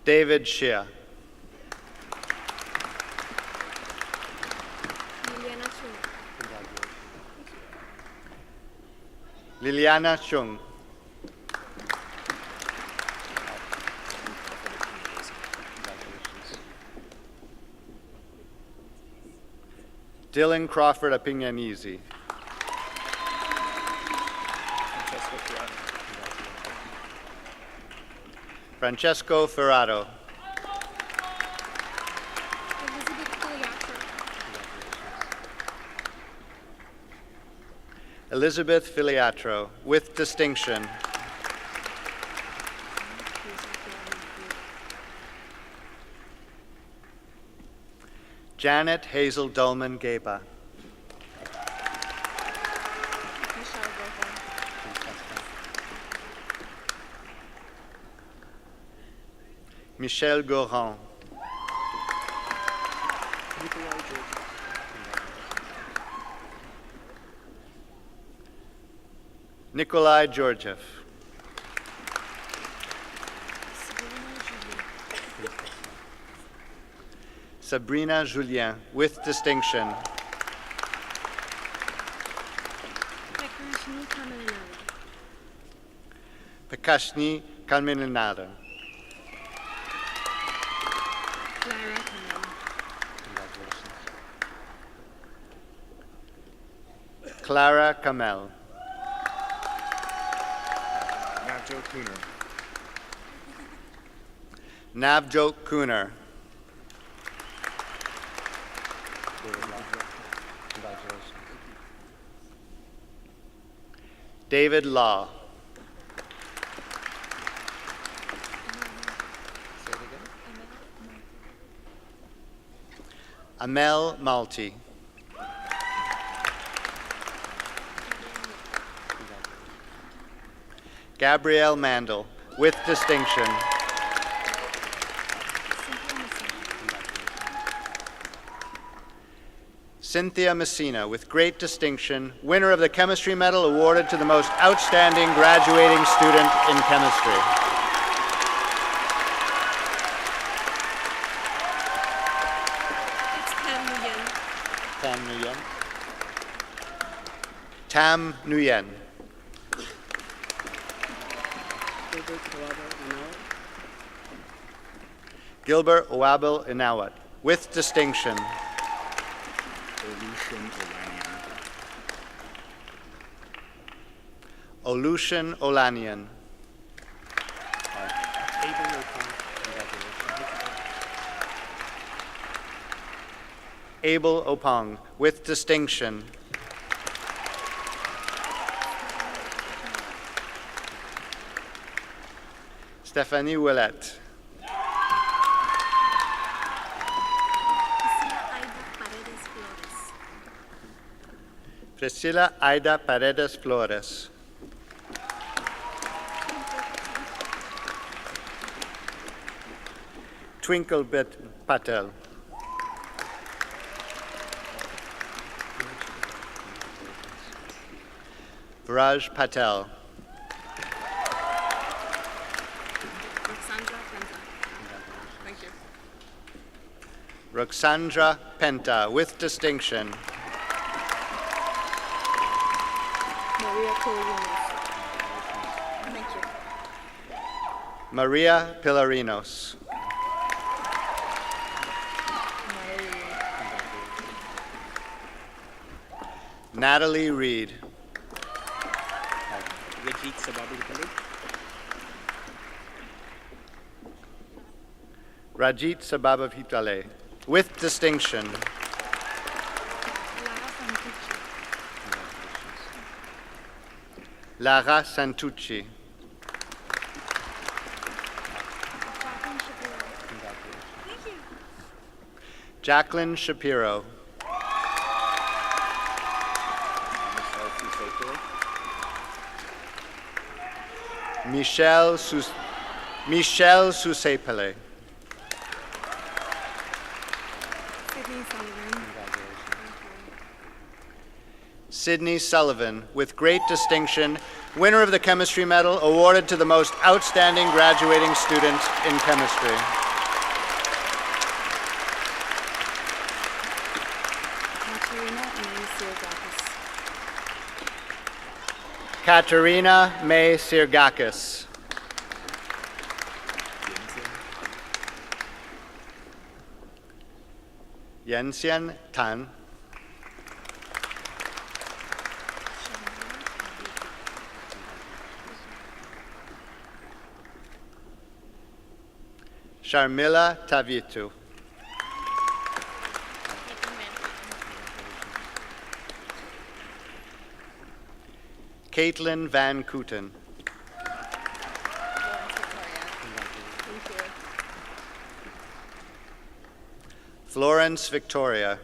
David Shea. Liliana Chung. Dylan Crawford Apinyanisi. Francesco Ferrato. Elizabeth Filiatro, with distinction. Janet Hazel Dolman Gaba. Michel Goran. Nikolai Georgiev. Sabrina Julien, with distinction. Prakashni Kalminanada. Clara Kamel. Navjot Kuner. Navjot Kuner. David Law. Amel Malti. Gabrielle Mandel, with distinction. Cynthia Messina, with great distinction, winner of the Chemistry Medal awarded to the most outstanding graduating student in chemistry. It's Tam Nguyen. Tam Nguyen. Gilbert Owabel Inawat, with distinction. Oluseun Olaniyan. Abel Opong, with distinction. Stephanie Willett. Priscilla Aida Paredes Flores. Twinklebit Patel. Viraj Patel. Thank you. Roxandra Penta, with distinction. Maria Colinos. Thank you. Maria Pilarinos. Natalie Reed. Rajit Sababavitale, with distinction. Lara Santucci. Jacqueline Shapiro. Michelle Susepele. Sydney Sullivan, with great distinction, winner of the Chemistry Medal, awarded to the most outstanding graduating student in chemistry. Katerina May Sirgakis. Yensian Tan. Sharmila Tavitu. Caitlin Van Kooten. Florence Victoria.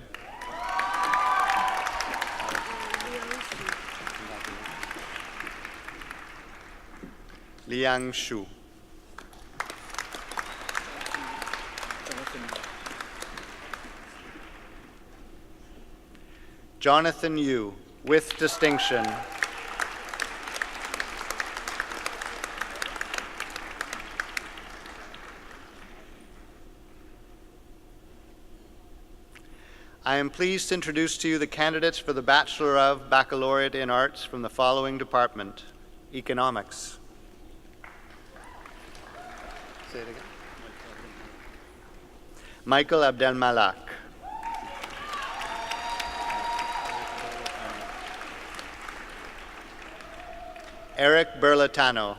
Liang Shu. Jonathan Yu, with distinction. I am pleased to introduce to you the candidates for the Bachelor of Baccalaureate in Arts from the following department: Economics. Say it again. Michael Abdelmalak. Eric Berlatano.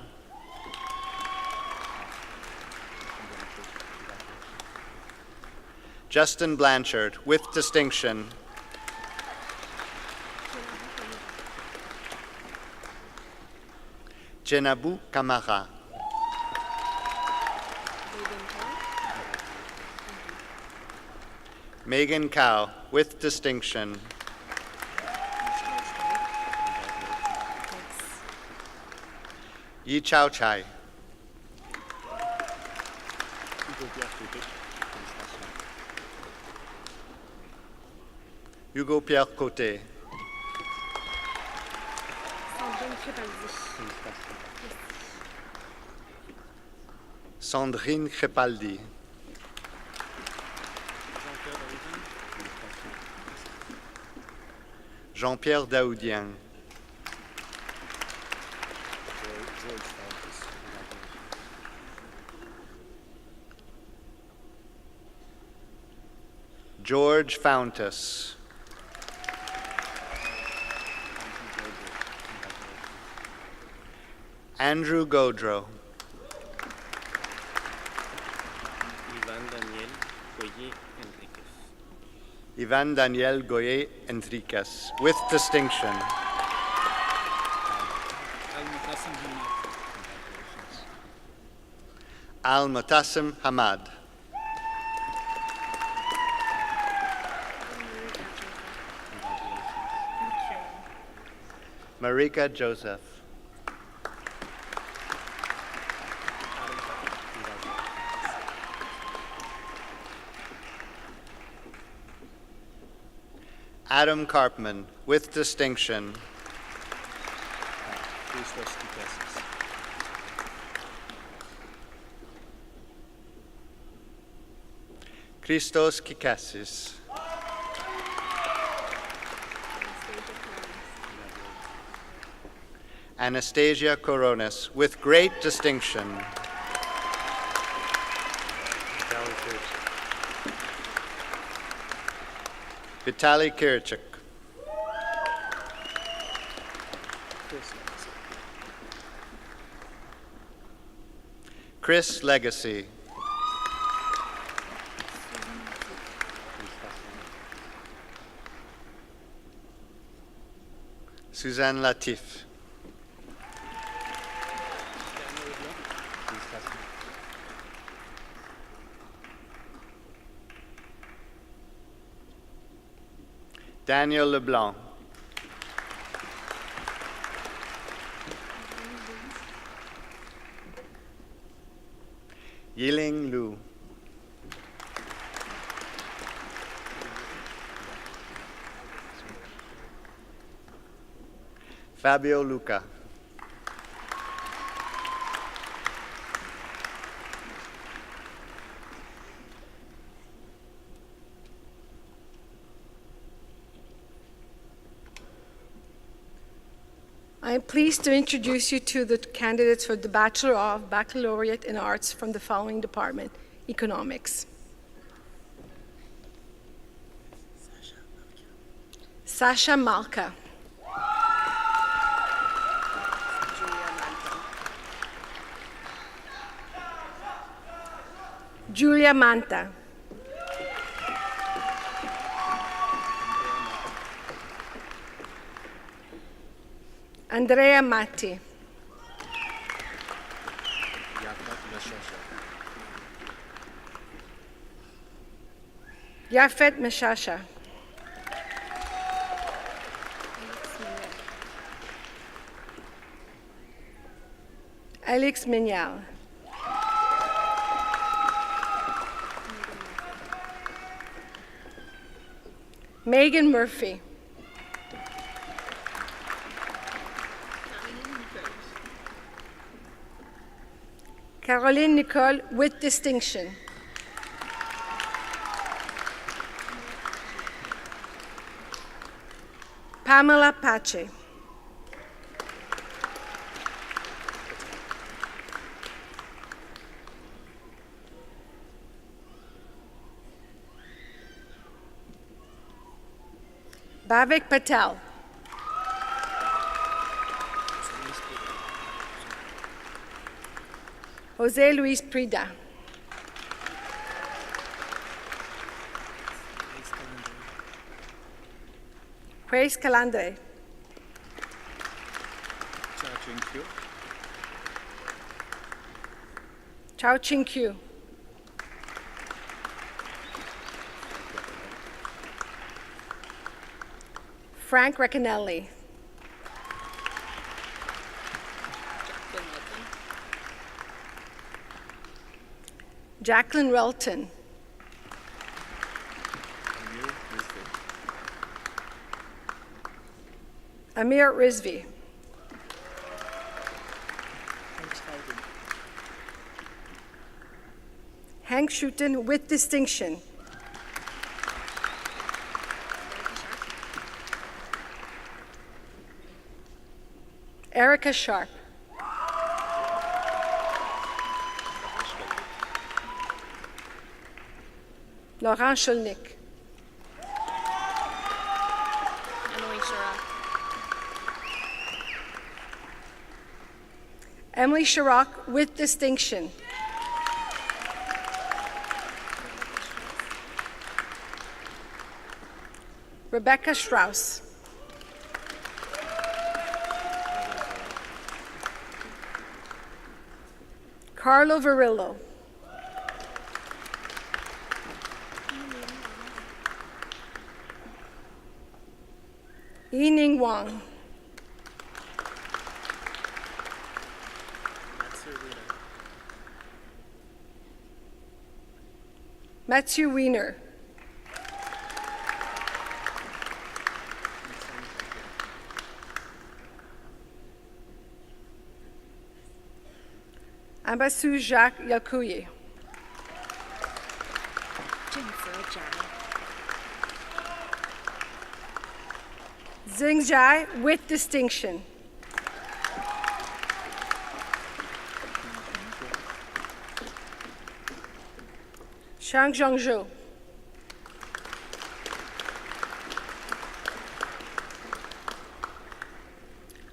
Justin Blanchard, with distinction. Jenabu Kamara. Megan Cow, with distinction. Yi Chao Chai. Hugo Pierre Côté. Sandrine Crepaldi. Jean-Pierre Daoudien. George Fountas. Andrew Gaudreau. Ivan Daniel Goyer Enriquez, with distinction. Al-Mutassim Hamad. Marika Joseph. Adam Karpman, with distinction. Christos Kikassis. Anastasia Koronis, with great distinction. Vitaly Kirchik. Chris Legacy. Suzanne Latif. Daniel Leblanc. Yiling Lu. Fabio Luca. I am pleased to introduce you to the candidates for the Bachelor of Baccalaureate in Arts from the following department: Economics. Sasha Malka. Julia Manta. Andrea Matti. Yafet Meshasha. Alex Mignal. Megan Murphy. Caroline Nicole, with distinction. Pamela Pache. Bhavik Patel. Jose Luis Prida. Grace Calandre. Chao Ching Q. Frank Reccanelli. Jacqueline Relton. Amir Rizvi. Hank Schutten, with distinction. Erica Sharp. Laurent Scholnick. Emily Chirac with distinction. Rebecca Strauss. Carlo Varillo. Yining Wang. Matthew Wiener. Ambassou Jacques Yalkouye. Zing Jai with distinction. Shang Zhangzhou.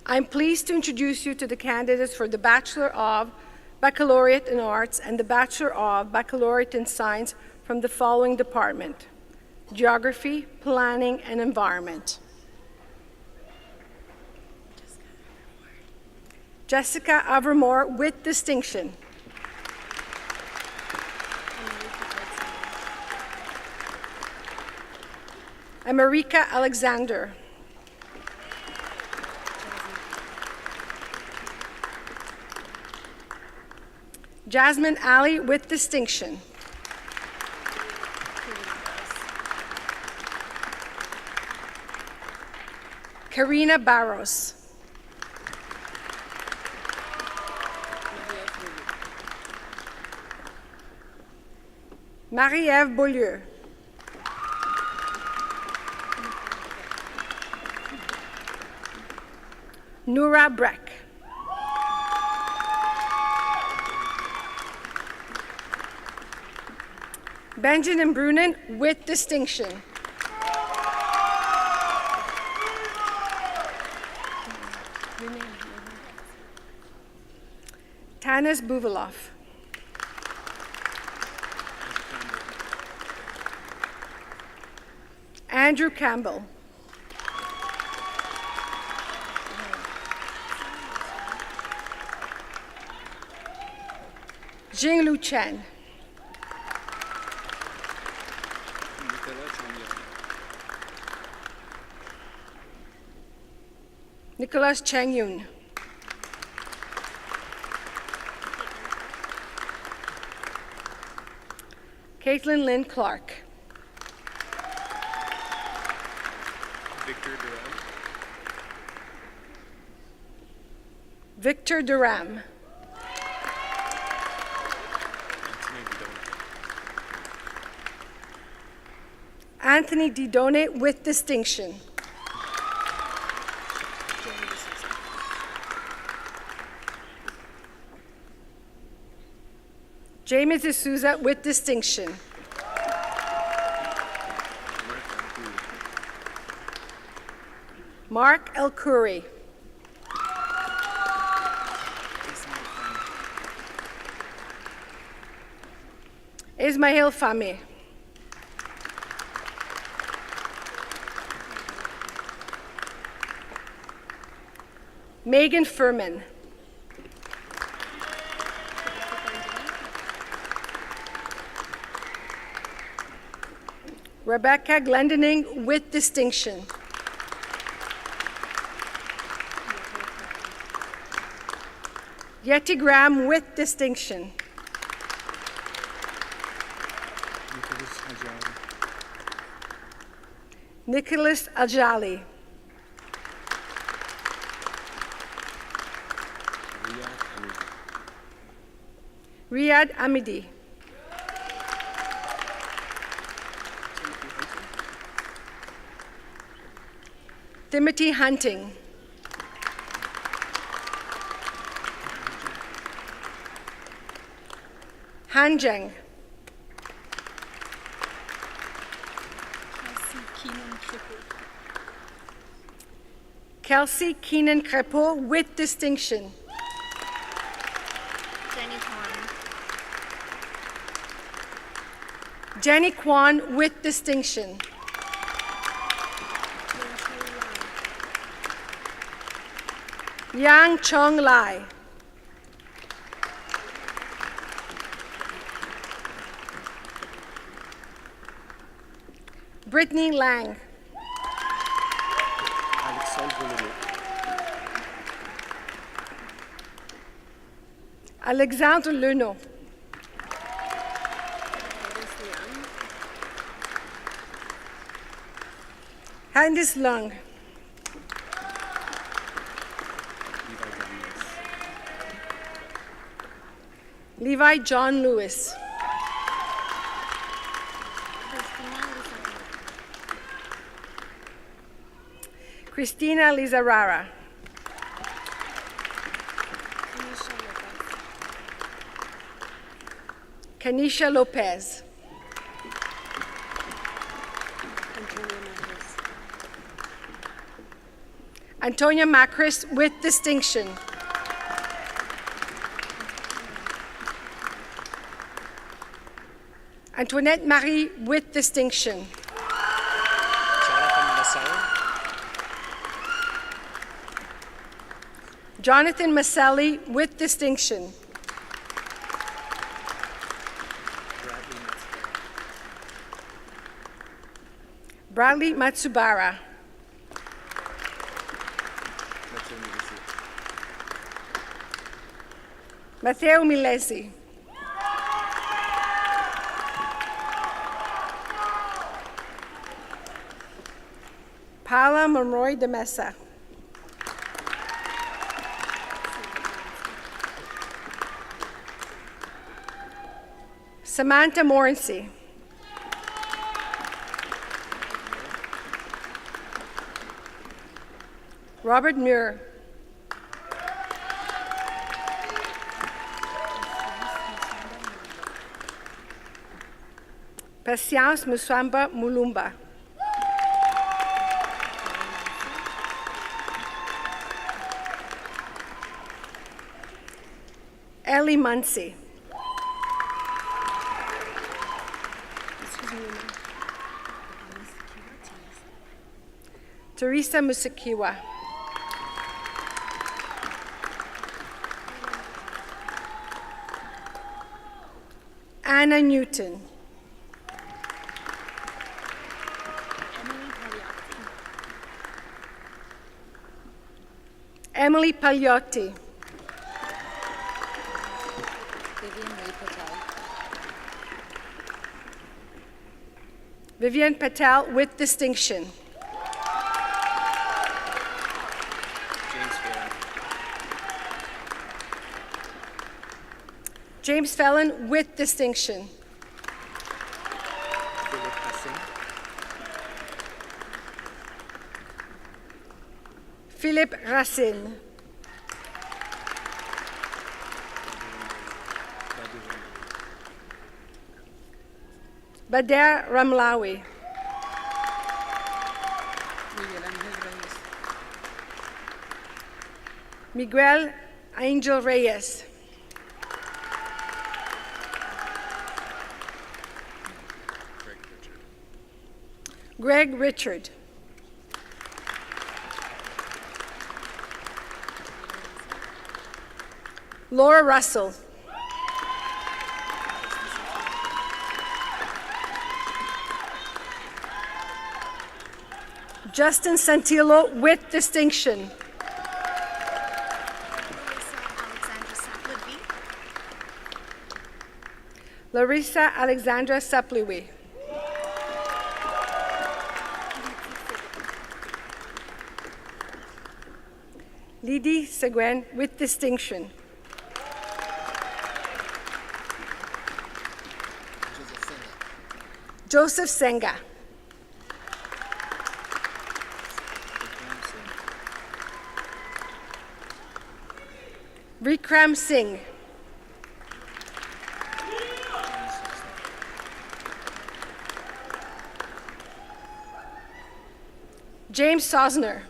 I'm pleased to introduce you to the candidates for the Bachelor of Baccalaureate in Arts and the Bachelor of Baccalaureate in Science from the following department: Geography, Planning, and Environment. Jessica Avermore with distinction. America Alexander. Jasmine Ali with distinction. Karina Barros. Marie-Ève Beaulieu. Noura Breck. Benjamin Brunin with distinction. Tanis Buvalov. Andrew Campbell. Jinglu Chen. Nicholas Cheng Yun. Caitlin Lynn Clark. Victor Duram. Anthony Didone with distinction. James D'Souza with distinction. Mark El Khoury. Ismail Fahmy. Megan Furman. Rebecca Glendening with distinction. Yeti Graham with distinction. Nicholas Ajali. Riyad Amidi. Timothy Hunting. Han Zheng. Kelsey Keenan Crepeau with distinction. Jenny Kwan. Jenny Kwan with distinction. Yang Chong Lai. Brittany Lang. Alexandre Leno. Candice Lung. Levi John Lewis. Christina Lizarrara. Kanisha Lopez. Antonia Macris with distinction. Antoinette Marie with distinction. Jonathan Maselli with distinction. Bradley Matsubara. Matteo Milesi. Paula Monroy de Mesa. Samantha Morency. Robert Muir. Patience Musamba Mulumba. Ellie Muncy. Teresa Musakiwa. Anna Newton. Emily Pagliotti. Vivian Patel with distinction. James Fallon with distinction. Philippe Racine. Bader Ramlawi. Miguel Angel Reyes. Greg Richard. Laura Russell. Justin Santillo with distinction. Larissa Alexandra Sapliwi. Lydie Seguen with distinction. Joseph Senga. Vikram Singh. James Sosner.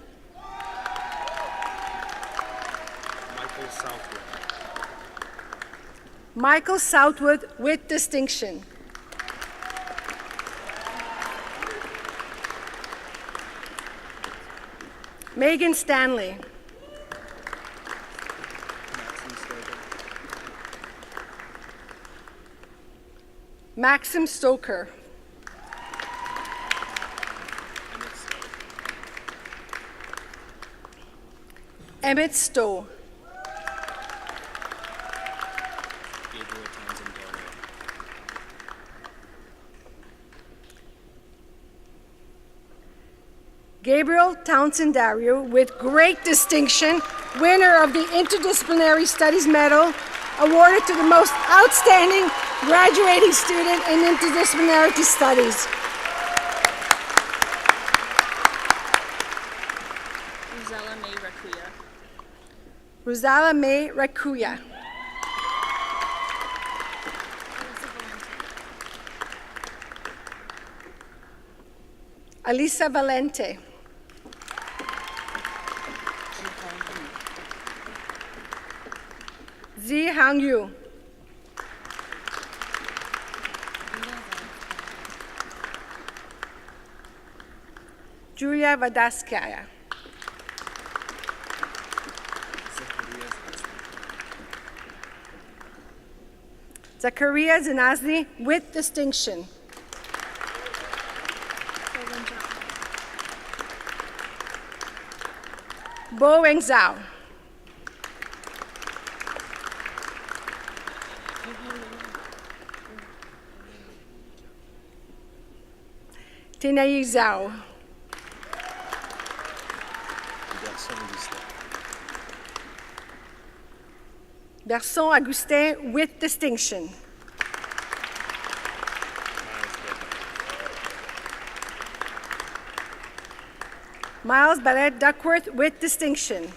Michael Southwood. Michael Southwood with distinction. Megan Stanley. Maxim Stoker. Emmett Stowe. Gabriel Townsend Dario with great distinction, winner of the Interdisciplinary Studies Medal, awarded to the most outstanding graduating student in interdisciplinary studies. Rosala May Rakuya. Alisa Valente. Zi Hang Yu. Julia Vadaskaya. Zakaria Zinazli with distinction. Bo Weng Zhao. Tinai Zhao. Berson Augustin with distinction. Miles Barrett Duckworth with distinction.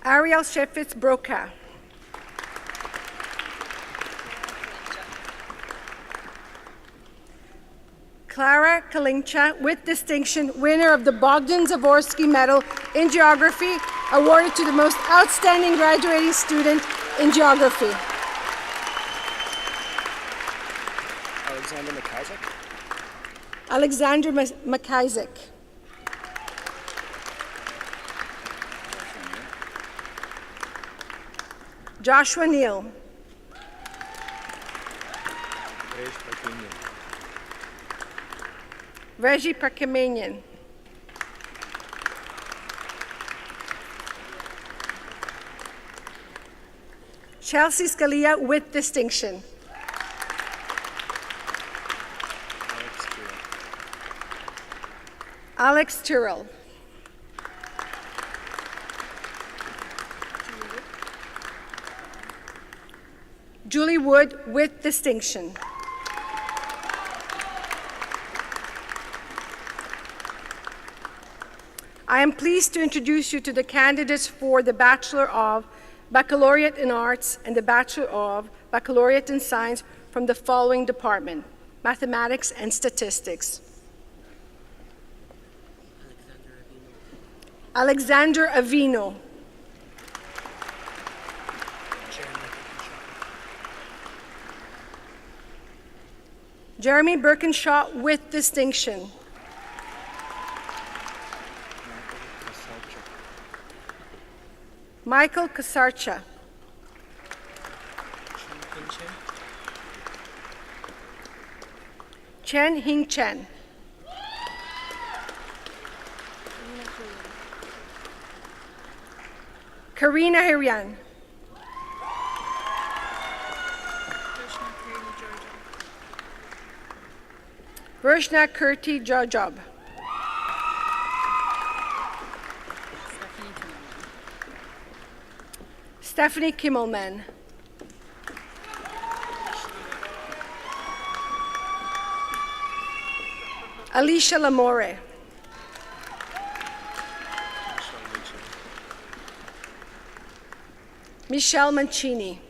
Ariel Shefitz Broca. Clara Kalincha with distinction, winner of the Bogdan Zavorsky Medal in Geography, awarded to the most outstanding graduating student in Geography. Alexander McIsaac. Alexander McIsaac. Joshua Neal. Reggie Perkamanian. Chelsea Scalia with distinction. Alex Tyrrell. Julie Wood with distinction. I am pleased to introduce you to the candidates for the Bachelor of Baccalaureate in Arts and the Bachelor of Baccalaureate in Science from the following department: Mathematics and Statistics. Alexander Avino. Jeremy Birkinshaw with distinction. Michael Kasarcha. Chen Hing Chen. Karina Hirian. Vershna Kurti Jojob. Stephanie Kimmelman. Alicia Lamore. Michelle Mancini.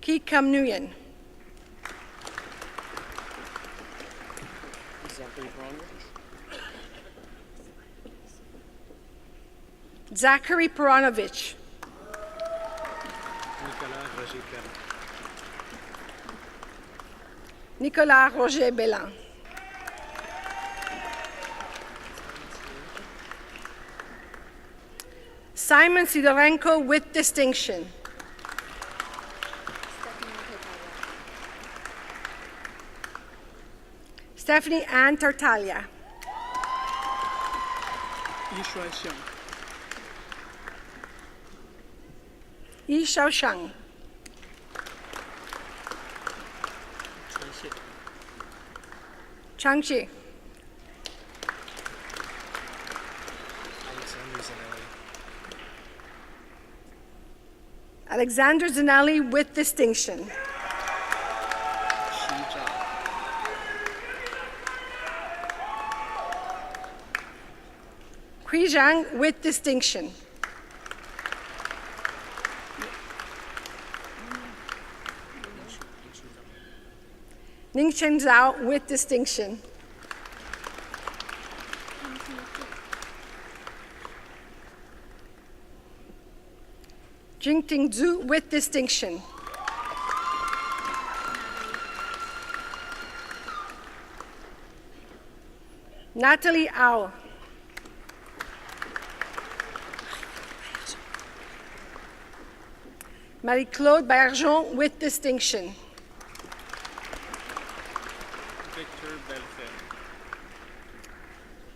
Ki Kam Nguyen. Zachary Peranovich. Nicolas Roger Bellan. Simon Sidorenko with distinction. Stephanie Ann Tartaglia. Yi Shaoshang. Changxi. Alexander Zanelli with distinction. Kui Zhang with distinction. Ningchen Zhao with distinction. Jingting Zhu with distinction. Natalie Au. Marie-Claude Bergeon with distinction.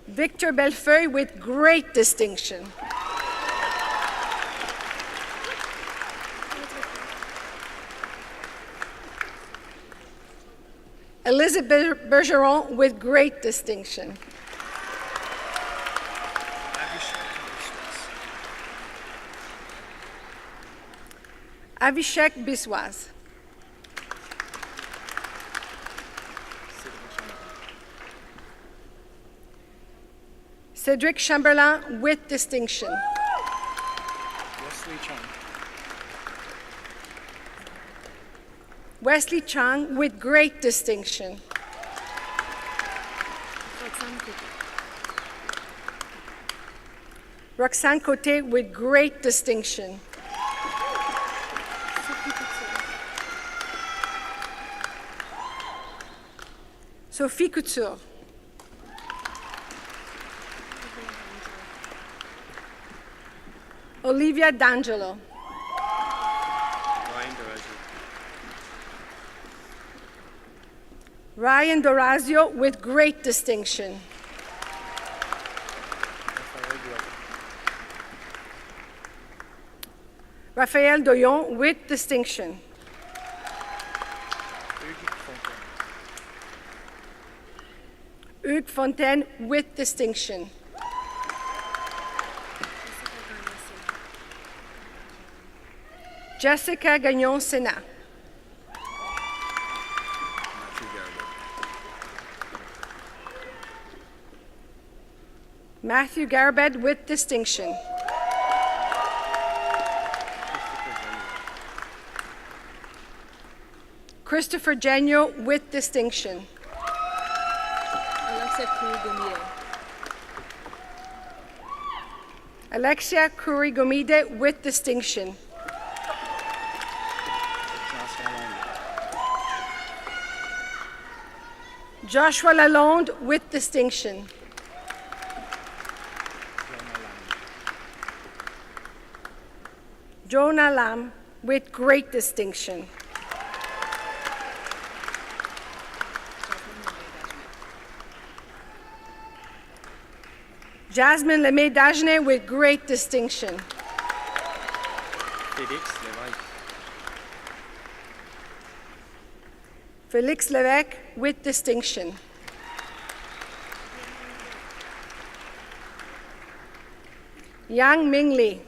Victor Bellefeuille with great distinction. Elizabeth Bergeron with great distinction. Avishek Biswas. Cedric Chamberlain with distinction. Wesley Chang with great distinction. Roxane Coté with great distinction. Sophie Couture. Olivia D'Angelo. Ryan Dorazio with great distinction. Raphaël Doyon with distinction. Hugues Fontaine with distinction. Jessica Gagnon-Sena. Matthew Garbed with distinction. Christopher Genio with distinction. Alexia Kurigomide with distinction. Joshua Lalonde with distinction. Jonah Lam with great distinction. Jasmine Lemay-Dagenet with great distinction. Félix Lévesque with distinction. Yang Ming Lee.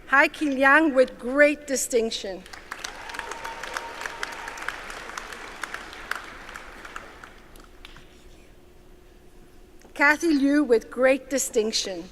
Hai Ki Liang with great distinction. Kathy Liu with great distinction.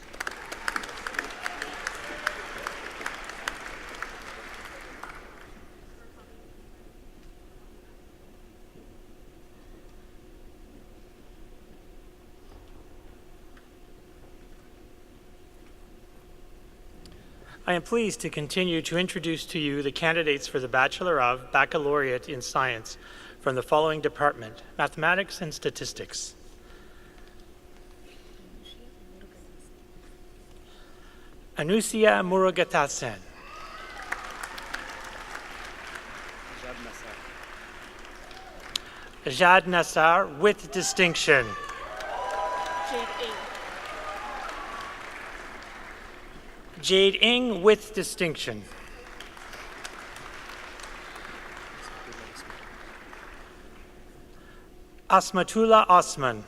I am pleased to continue to introduce to you the candidates for the Bachelor of Baccalaureate in Science from the following department: Mathematics and Statistics. Anusia Murugathasan. Jad Nassar with distinction. Jade Ng with distinction. Asmatullah Osman.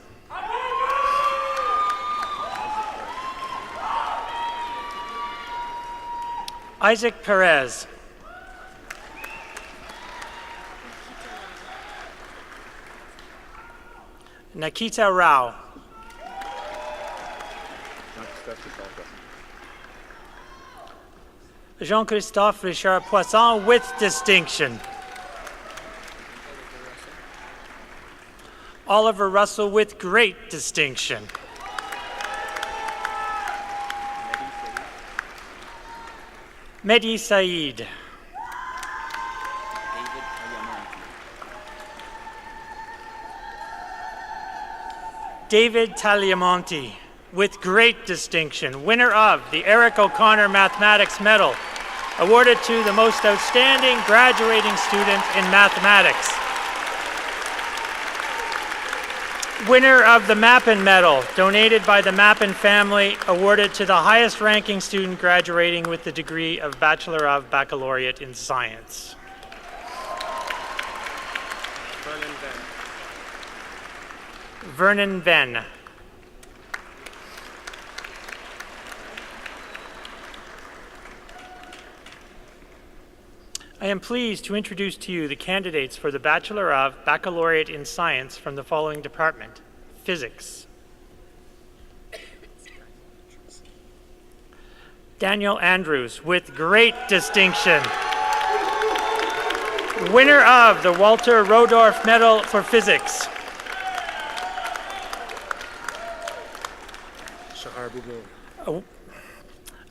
Isaac Perez. Nikita Rao. Jean-Christophe Richard Poisson with distinction. Oliver Russell with great distinction. Mehdi Saeed. David Tagliamonte with great distinction, winner of the Eric O'Connor Mathematics Medal, awarded to the most outstanding graduating student in mathematics. Winner of the Mappin Medal, donated by the Mappin family, awarded to the highest ranking student graduating with the degree of Bachelor of Baccalaureate in Science. Vernon Venn. I am pleased to introduce to you the candidates for the Bachelor of Baccalaureate in Science from the following department: Physics. Daniel Andrews with great distinction, winner of the Walter Rodorf Medal for Physics.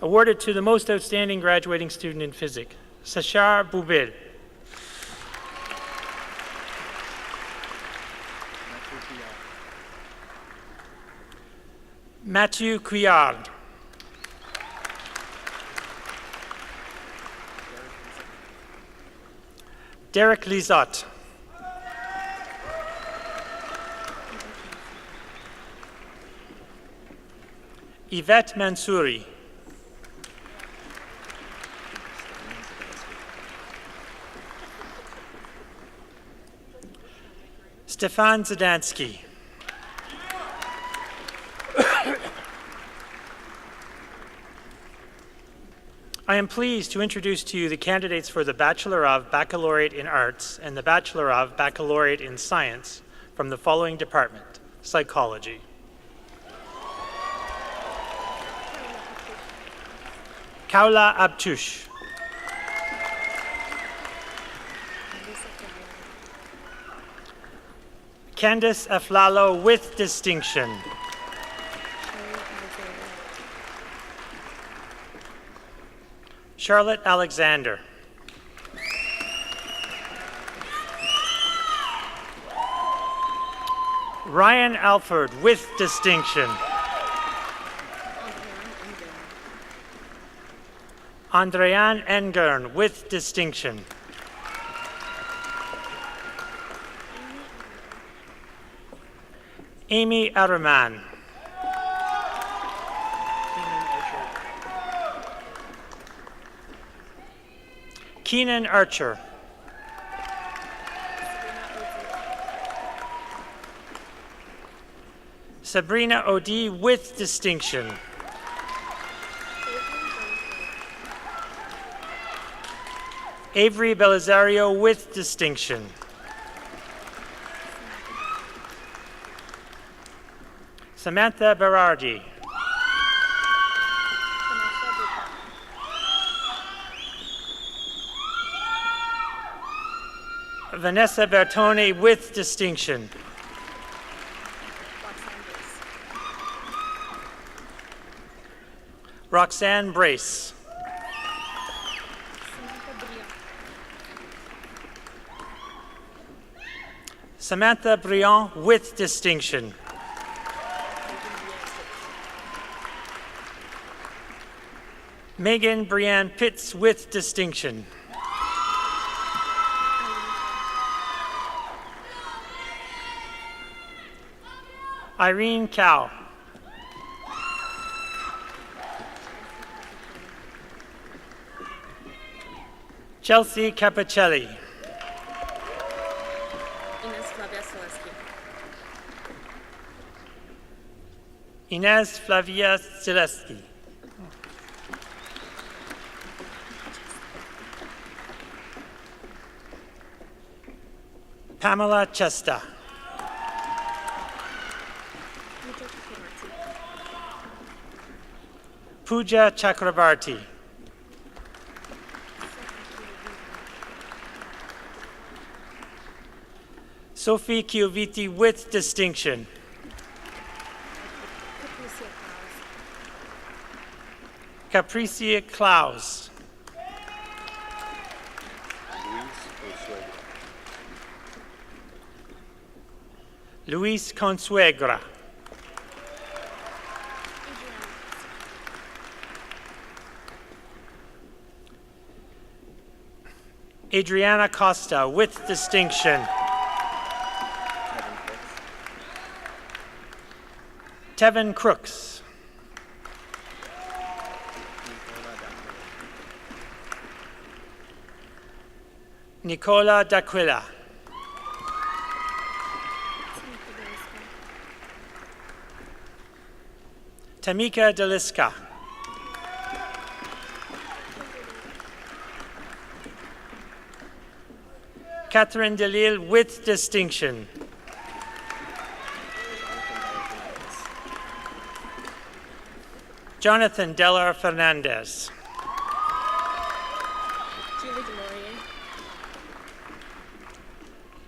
Awarded to the most outstanding graduating student in physics, Sachar Boubil. Mathieu Couillard. Derek Lizotte. Yvette Mansouri. Stefan Zadansky. I am pleased to introduce to you the candidates for the Bachelor of Baccalaureate in Arts and the Bachelor of Baccalaureate in Science from the following department: Psychology. Kaula Abtush. Candice Aflalo with distinction. Charlotte Alexander. Ryan Alford with distinction. Andreanne Engern with distinction. Amy Araman. Keenan Archer. Sabrina Odie with distinction. Avery Belisario with distinction. Samantha Berardi. Vanessa Bertoni with distinction. Roxanne Brace. Samantha Briand with distinction. Megan Brianne Pitts with distinction. Irene Cow. Chelsea Capicelli. Inez Flavia Zaleski. Pamela Chesta. Pooja Chakrabarti. Sophie Chioviti with distinction. Capricia Klaus. Luis Consuegra. Adriana Costa with distinction. Tevin Crooks. Nicola D'Aquila. Tamika Deliska. Catherine Delille with distinction. Jonathan Deller Fernandez.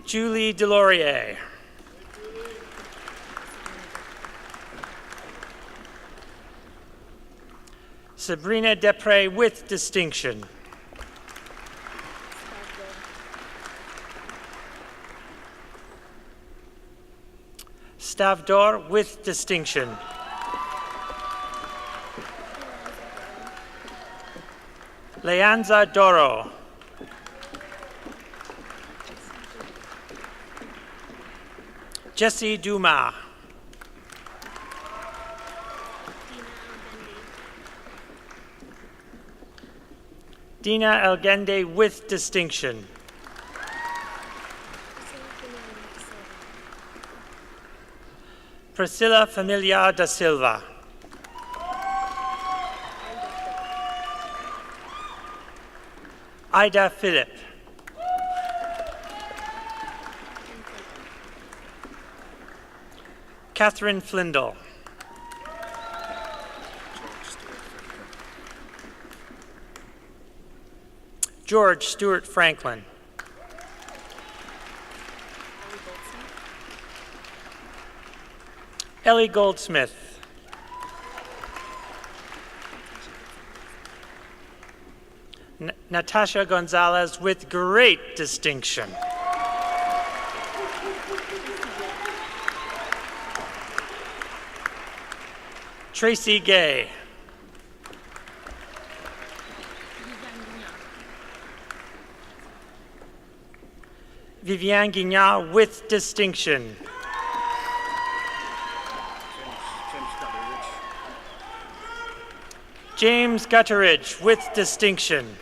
Julie Delorier. Sabrina Depre with distinction. Stavdor with distinction. Leanza Doro. Jesse Dumas. Dina Elgende with distinction. Priscilla Familiar da Silva. Ida Phillip. Catherine Flindle. George Stewart Franklin. Ellie Goldsmith. Natasha Gonzalez with great distinction. Tracy Gay. Viviane Guignard with distinction. James Gutteridge with distinction.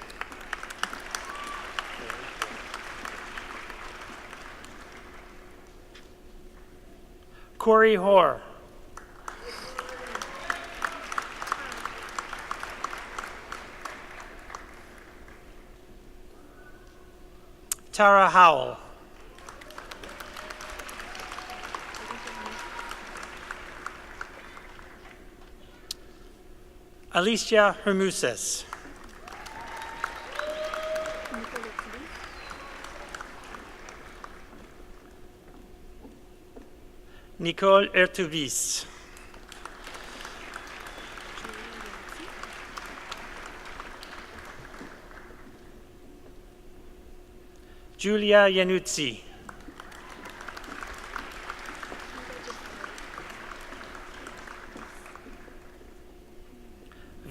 Corey Hoare. Tara Howell. Alicia Hermuses. Nicole Ertuvis. Julia Yanuzzi.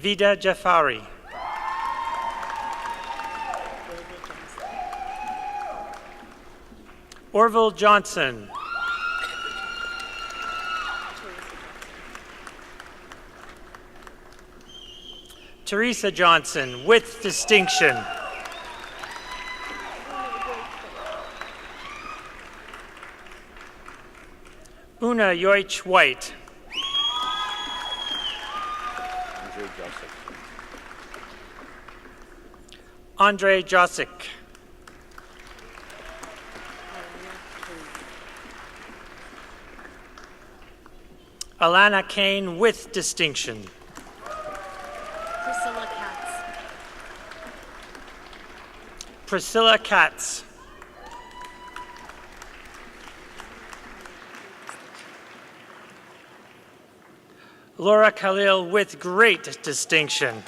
Vida Jafari. Orville Johnson. Teresa Johnson, with distinction. Una Yoich White. Andre Josic. Alana Kane, with distinction. Priscilla Katz. Priscilla Katz. Laura Khalil, with great distinction.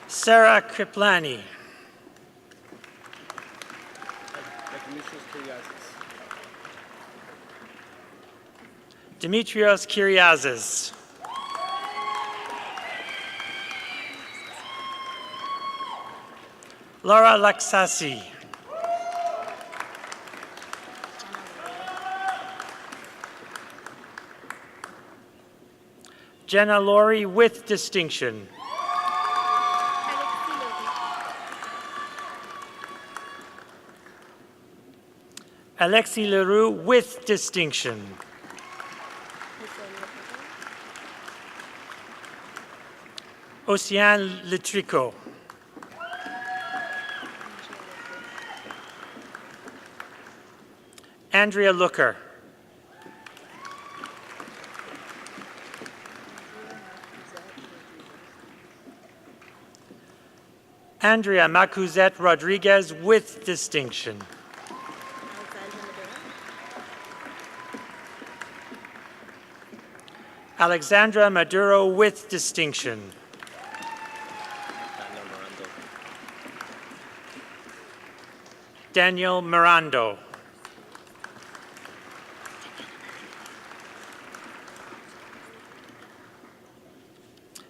Sarah Kriplani. Dimitrios Kyriazis. Laura Laksasi. Jenna Laurie, with distinction. Alexis Leroux, with distinction. Océane Letrico. Andrea Looker. Andrea Macuzet Rodriguez, with distinction. Alexandra Maduro, with distinction. Daniel Mirando.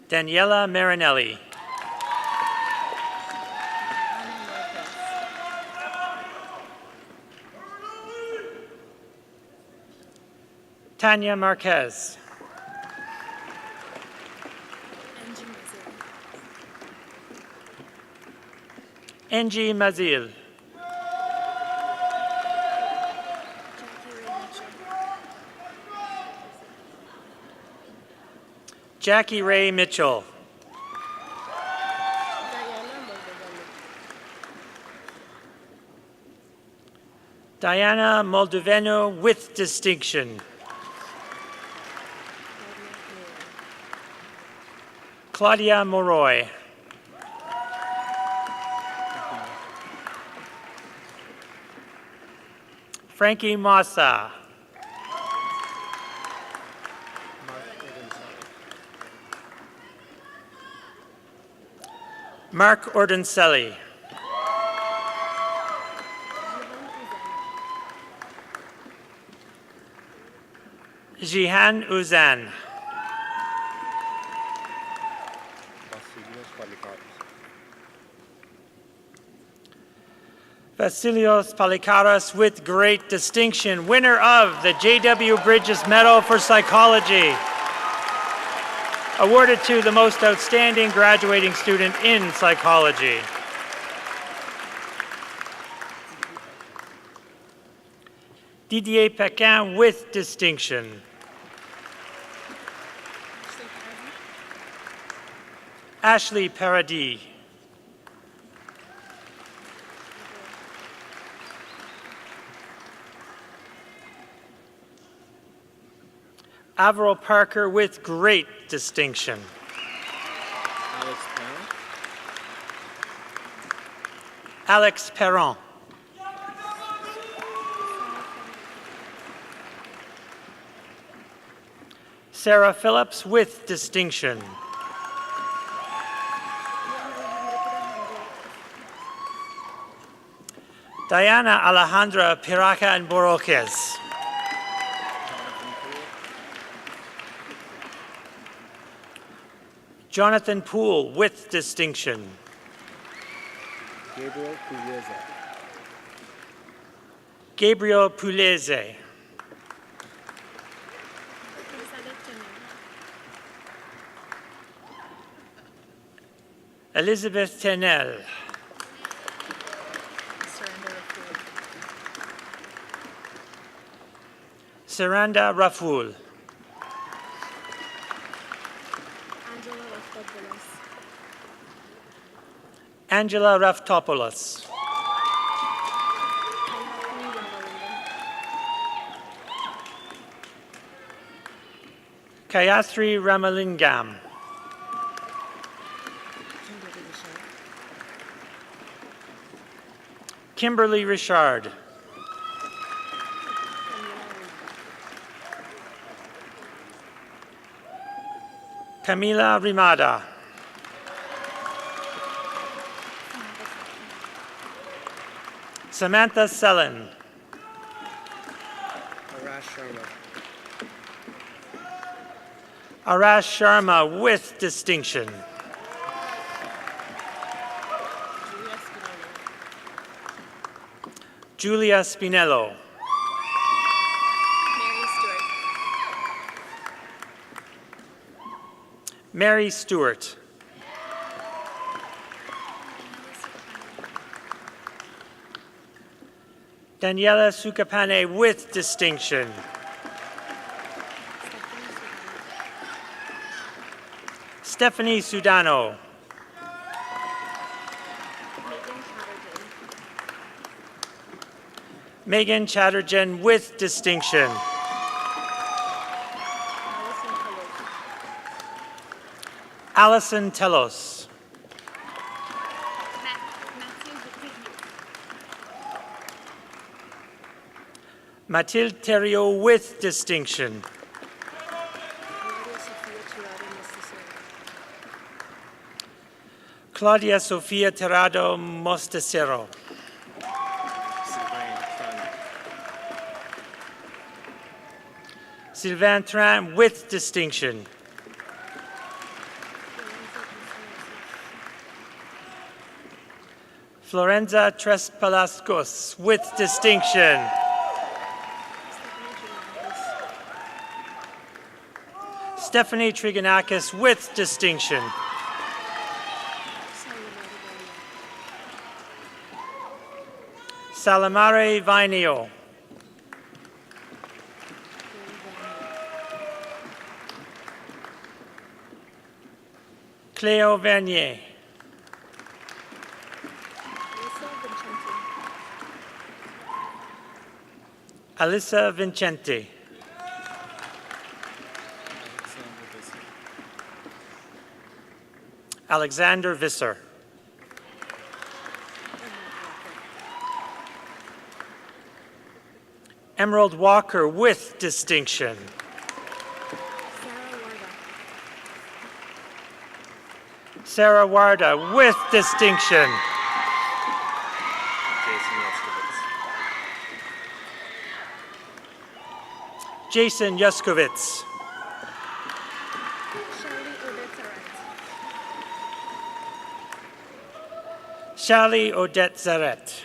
Daniela Marinelli. Tanya Marquez. Angie Mazil. Jackie Ray Mitchell. Diana Moldoveno, with distinction. Claudia Moroy. Frankie Massa. Mark Ordenselli. Jihan Uzan. Vasilios Palikaras, with great distinction, winner of the J.W. Bridges Medal for Psychology, awarded to the most outstanding graduating student in psychology. Didier Pequin, with distinction. Ashley Paradis. Averill Parker, with great distinction. Alex Perron. Sarah Phillips, with distinction. Diana Alejandra Piraca and Boroques. Jonathan Poole with distinction. Gabriel Pugliese. Gabriel Pugliese. Elizabeth Tenel. Saranda Raful. Angela Raftopoulos. Kayathri Ramalingam. Kimberly Richard. Camila Rimada. Samantha Sellen. Arash Sharma with distinction. Julia Spinello. Mary Stewart. Daniela Sukapane with distinction. Stephanie Sudano. Megan Chatterton with distinction. Alison Telos. Mathilde Theriault with distinction. Claudia Sofia Terrado Mostacero. Sylvain Tran with distinction. Florenza Trespalascos with distinction. Stephanie Trigonakis with distinction. Salamare Vainio. Cleo Vernier. Alyssa Vincenti. Alexander Visser. Emerald Walker with distinction. Sarah Warda with distinction. Jason Yuskovitz. Charlie Odette Zaret.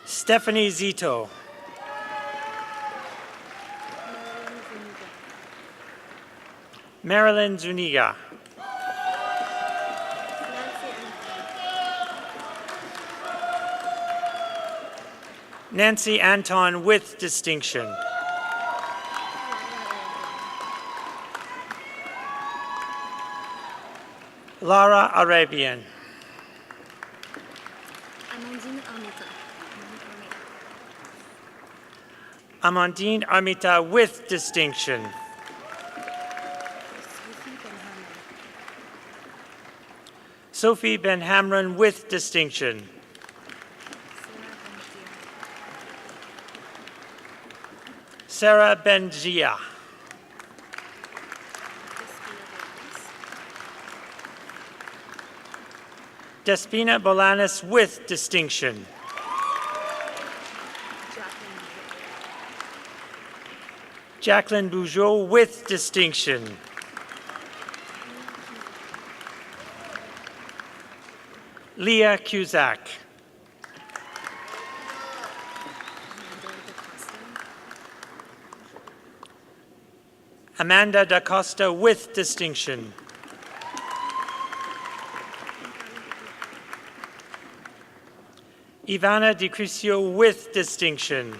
Stephanie Zito. Marilyn Zuniga. Nancy Anton with distinction. Lara Arabian. Amandine Armita with distinction. Sophie Ben Hamron with distinction. Sarah Benjia. Despina Bolanis with distinction. Jacqueline Bougeot with distinction. Leah Cusack. Amanda Da Costa with distinction. Ivana Di Crisio with distinction.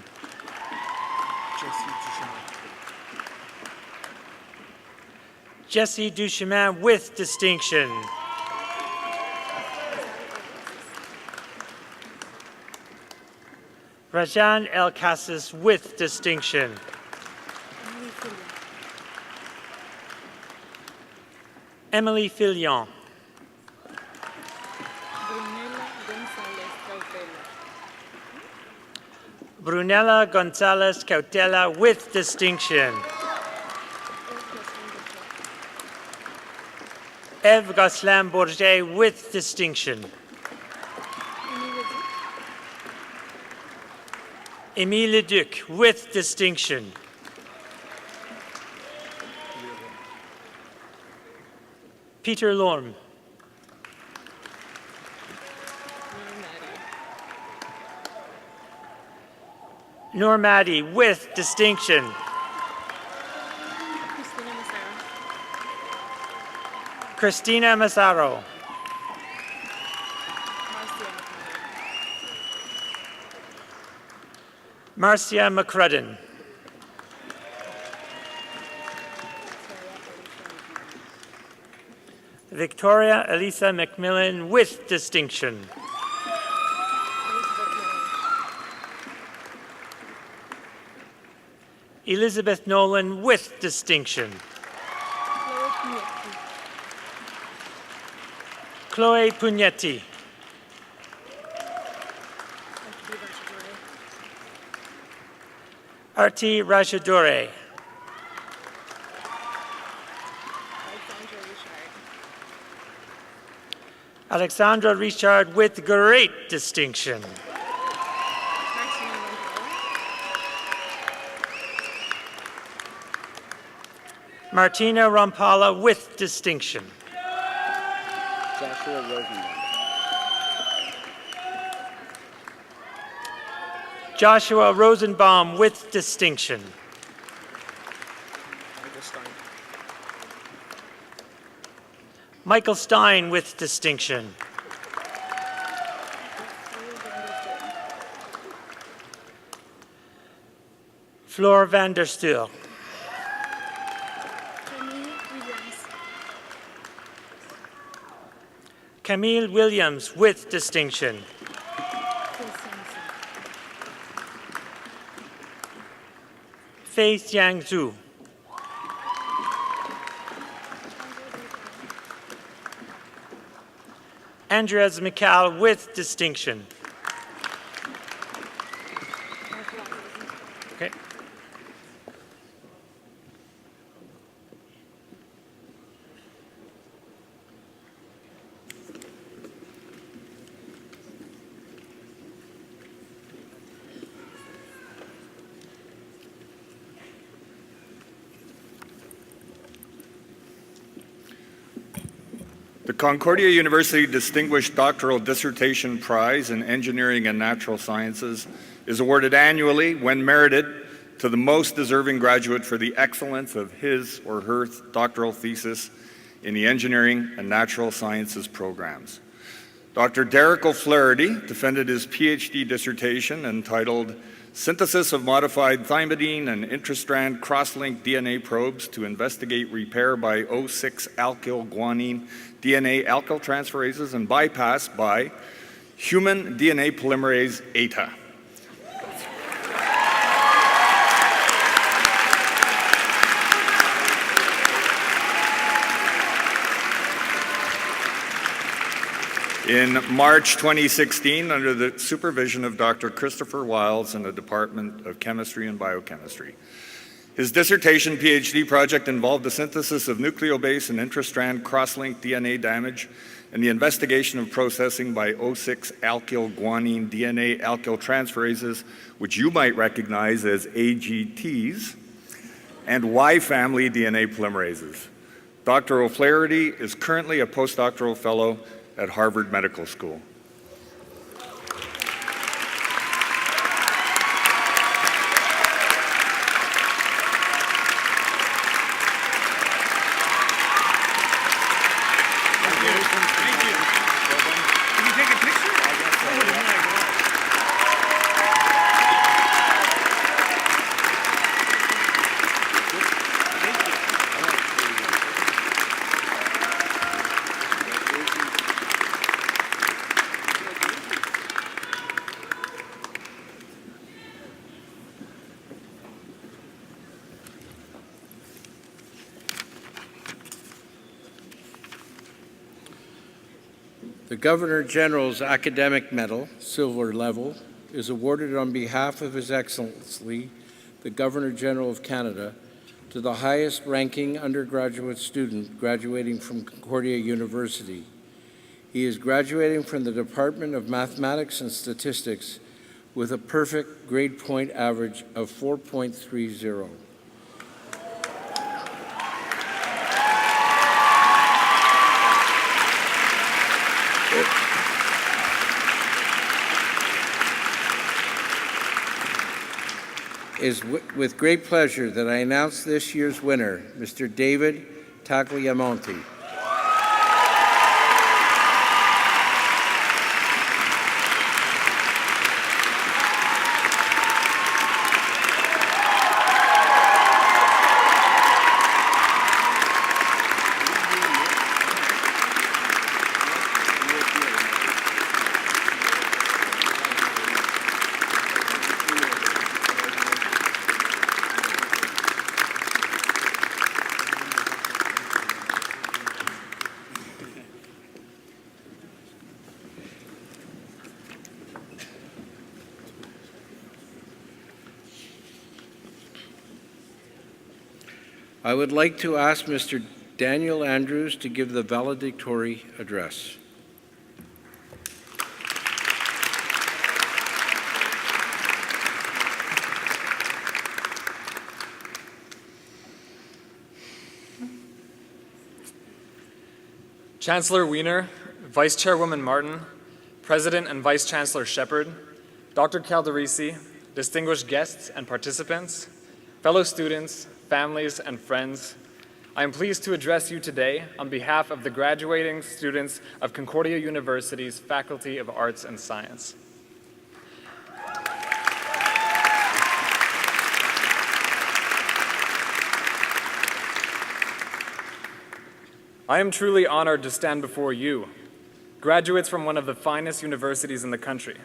Jessie Duchemin with distinction. Rajan El Cassis with distinction. Emily Filion. Brunella Gonzalez Cautela with distinction. Eve Gosselin Bourget with distinction. Émile Leduc with distinction. Peter Lorme. Noor Maddy with distinction. Christina Massaro. Marcia McCrudden. Victoria Elisa McMillan with distinction. Elizabeth Nolan with distinction. Chloe Pugnetti. Arti Rajadore. Alexandra Richard with great distinction. Martina Rampala with distinction. Joshua Rosenbaum. Joshua Rosenbaum with distinction. Michael Stein with distinction. Fleur van der Stul. Camille Williams with distinction. Faith Yang Zhu. Andres Mikal with distinction. Okay. The Concordia University Distinguished Doctoral Dissertation Prize in Engineering and Natural Sciences is awarded annually when merited to the most deserving graduate for the excellence of his or her doctoral thesis in the engineering and natural sciences programs. Dr. Derek O'Flaherty defended his PhD dissertation entitled Synthesis of Modified Thymidine and Intrastrand Cross-Linked DNA Probes to Investigate Repair by O6-alkyl-guanine DNA alkyl transferases and bypass by human DNA polymerase ETA. In March 2016, under the supervision of Dr. Christopher Wiles in the Department of Chemistry and Biochemistry. His dissertation PhD project involved the synthesis of nucleobase and intrastrand cross-linked DNA damage and the investigation of processing by O6-alkyl-guanine DNA alkyl transferases, which you might recognize as AGTs, and Y family DNA polymerases. Dr. O'Flaherty is currently a postdoctoral fellow at Harvard Medical School. The Governor General's Academic Medal, silver level, is awarded on behalf of His Excellency, the Governor General of Canada, to the highest ranking undergraduate student graduating from Concordia University. He is graduating from the Department of Mathematics and Statistics with a perfect grade point average of 4.30. It is with great pleasure that I announce this year's winner, Mr. David Tagliamonte. I would like to ask Mr. Daniel Andrews to give the valedictory address. Chancellor Wiener, Vice Chairwoman Martin, President and Vice Chancellor Shepard, Dr. Calderisi, distinguished guests and participants, fellow students, families, and friends, I am pleased to address you today on behalf of the graduating students of Concordia University's Faculty of Arts and Science. I am truly honored to stand before you, graduates from one of the finest universities in the country.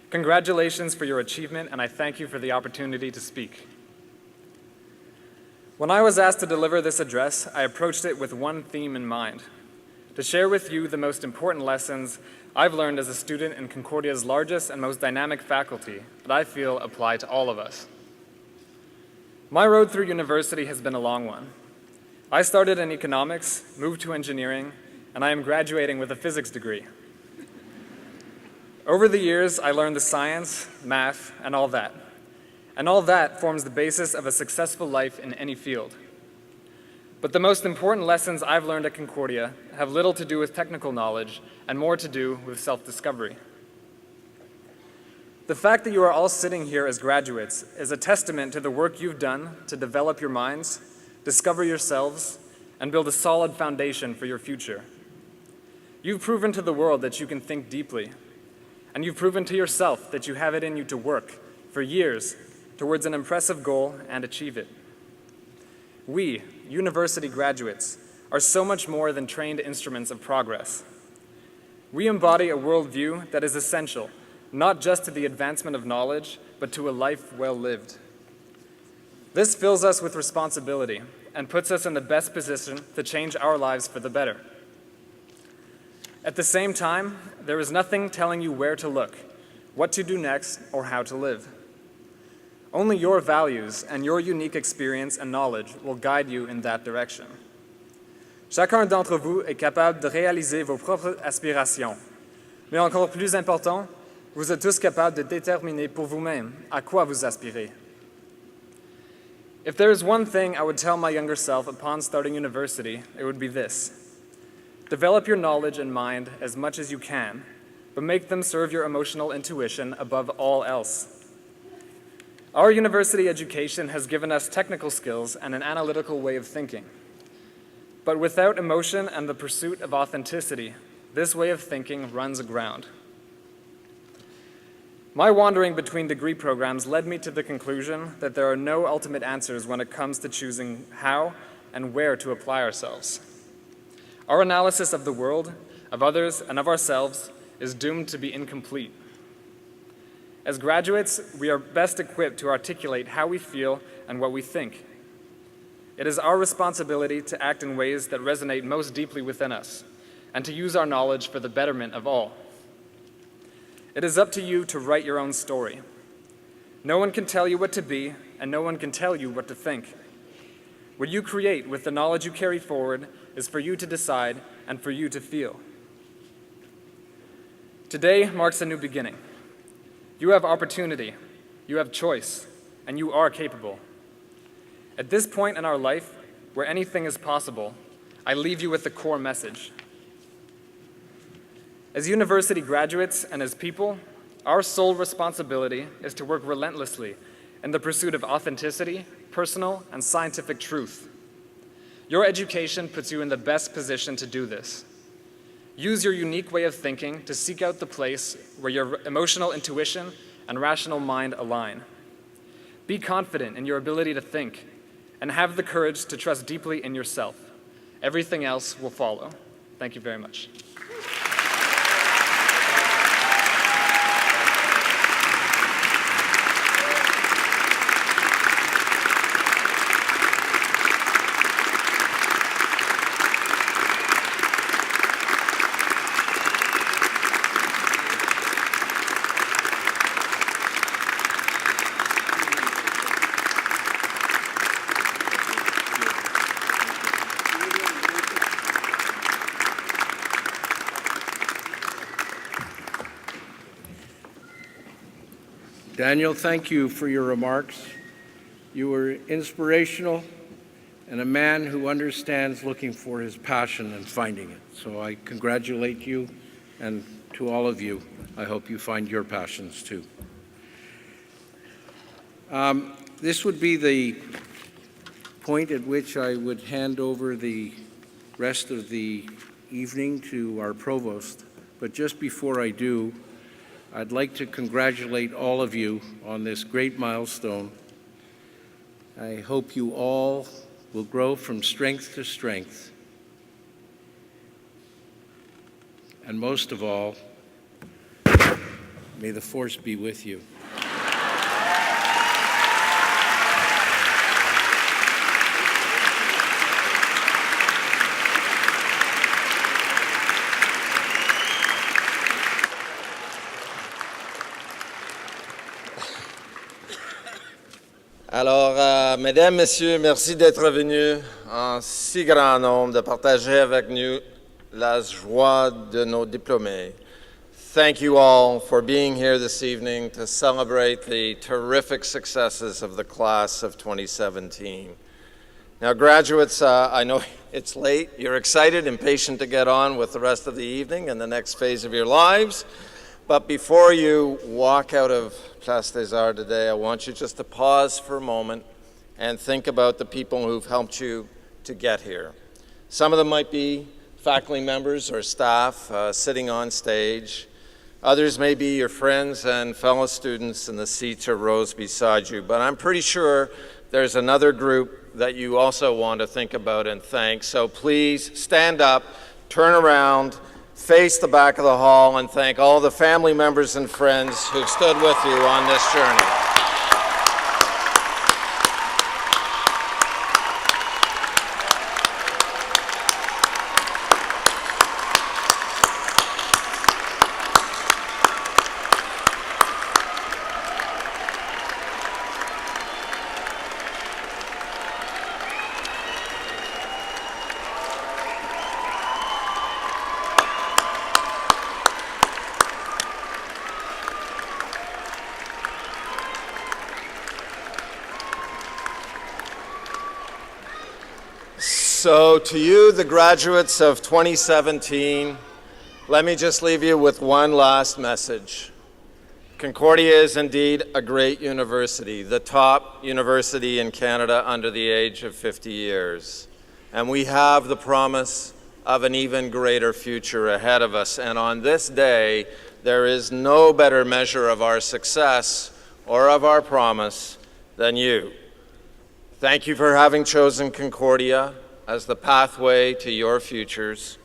Congratulations for your achievement, and I thank you for the opportunity to speak. When I was asked to deliver this address, I approached it with one theme in mind: to share with you the most important lessons I've learned as a student in Concordia's largest and most dynamic faculty that I feel apply to all of us. My road through university has been a long one. I started in economics, moved to engineering, and I am graduating with a physics degree. Over the years, I learned the science, math, and all that. And all that forms the basis of a successful life in any field. But the most important lessons I've learned at Concordia have little to do with technical knowledge and more to do with self-discovery. The fact that you are all sitting here as graduates is a testament to the work you've done to develop your minds, discover yourselves, and build a solid foundation for your future. You've proven to the world that you can think deeply, and you've proven to yourself that you have it in you to work for years towards an impressive goal and achieve it. We, university graduates, are so much more than trained instruments of progress. We embody a worldview that is essential, not just to the advancement of knowledge, but to a life well lived. This fills us with responsibility and puts us in the best position to change our lives for the better. At the same time, there is nothing telling you where to look, what to do next, or how to live. Only your values and your unique experience and knowledge will guide you in that direction. Chacun d'entre vous est capable de réaliser vos propres aspirations. Mais encore plus important, vous êtes tous capables de déterminer pour vous-même à quoi vous aspirez. If there is one thing I would tell my younger self upon starting university, it would be this. Develop your knowledge and mind as much as you can, but make them serve your emotional intuition above all else. Our university education has given us technical skills and an analytical way of thinking. But without emotion and the pursuit of authenticity, this way of thinking runs aground. My wandering between degree programs led me to the conclusion that there are no ultimate answers when it comes to choosing how and where to apply ourselves. Our analysis of the world, of others, and of ourselves is doomed to be incomplete. As graduates, we are best equipped to articulate how we feel and what we think. It is our responsibility to act in ways that resonate most deeply within us, and to use our knowledge for the betterment of all. It is up to you to write your own story. No one can tell you what to be, and no one can tell you what to think. What you create with the knowledge you carry forward is for you to decide and for you to feel. Today marks a new beginning. You have opportunity, you have choice, and you are capable. At this point in our life, where anything is possible, I leave you with the core message. As university graduates and as people, our sole responsibility is to work relentlessly in the pursuit of authenticity, personal, and scientific truth. Your education puts you in the best position to do this. Use your unique way of thinking to seek out the place where your emotional intuition and rational mind align. Be confident in your ability to think, and have the courage to trust deeply in yourself. Everything else will follow. Thank you very much. Daniel, thank you for your remarks. You were inspirational and a man who understands looking for his passion and finding it. So I congratulate you, and to all of you, I hope you find your passions too. This would be the point at which I would hand over the rest of the evening to our provost. But just before I do, I'd like to congratulate all of you on this great milestone. I hope you all will grow from strength to strength. And most of all, may the force be with you. Alors, mesdames, messieurs, merci d'être venus en si grand nombre, de partager avec nous la joie de nos diplômés. Thank you all for being here this evening to celebrate the terrific successes of the class of 2017. Now, graduates, I know it's late. You're excited, impatient to get on with the rest of the evening and the next phase of your lives. But before you walk out of Place des Arts today, I want you just to pause for a moment and think about the people who've helped you to get here. Some of them might be faculty members or staff sitting on stage. Others may be your friends and fellow students in the seats or rows beside you. But I'm pretty sure there's another group that you also want to think about and thank. So please stand up, turn around, face the back of the hall, and thank all the family members and friends who've stood with you on this journey. So to you, the graduates of 2017, let me just leave you with one last message. Concordia is indeed a great university, the top university in Canada under the age of 50 years. And we have the promise of an even greater future ahead of us. And on this day, there is no better measure of our success or of our promise than you. Thank you for having chosen Concordia as the pathway to your futures.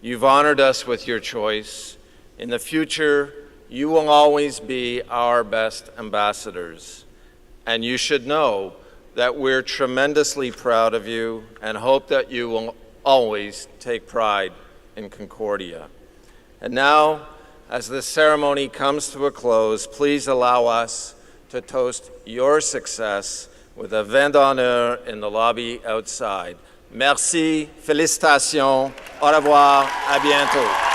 You've honored us with your choice. In the future, you will always be our best ambassadors. And you should know that we're tremendously proud of you and hope that you will always take pride in Concordia. And now, as this ceremony comes to a close, please allow us to toast your success with a vin d'honneur in the lobby outside. Merci, félicitations, au revoir, à bientôt.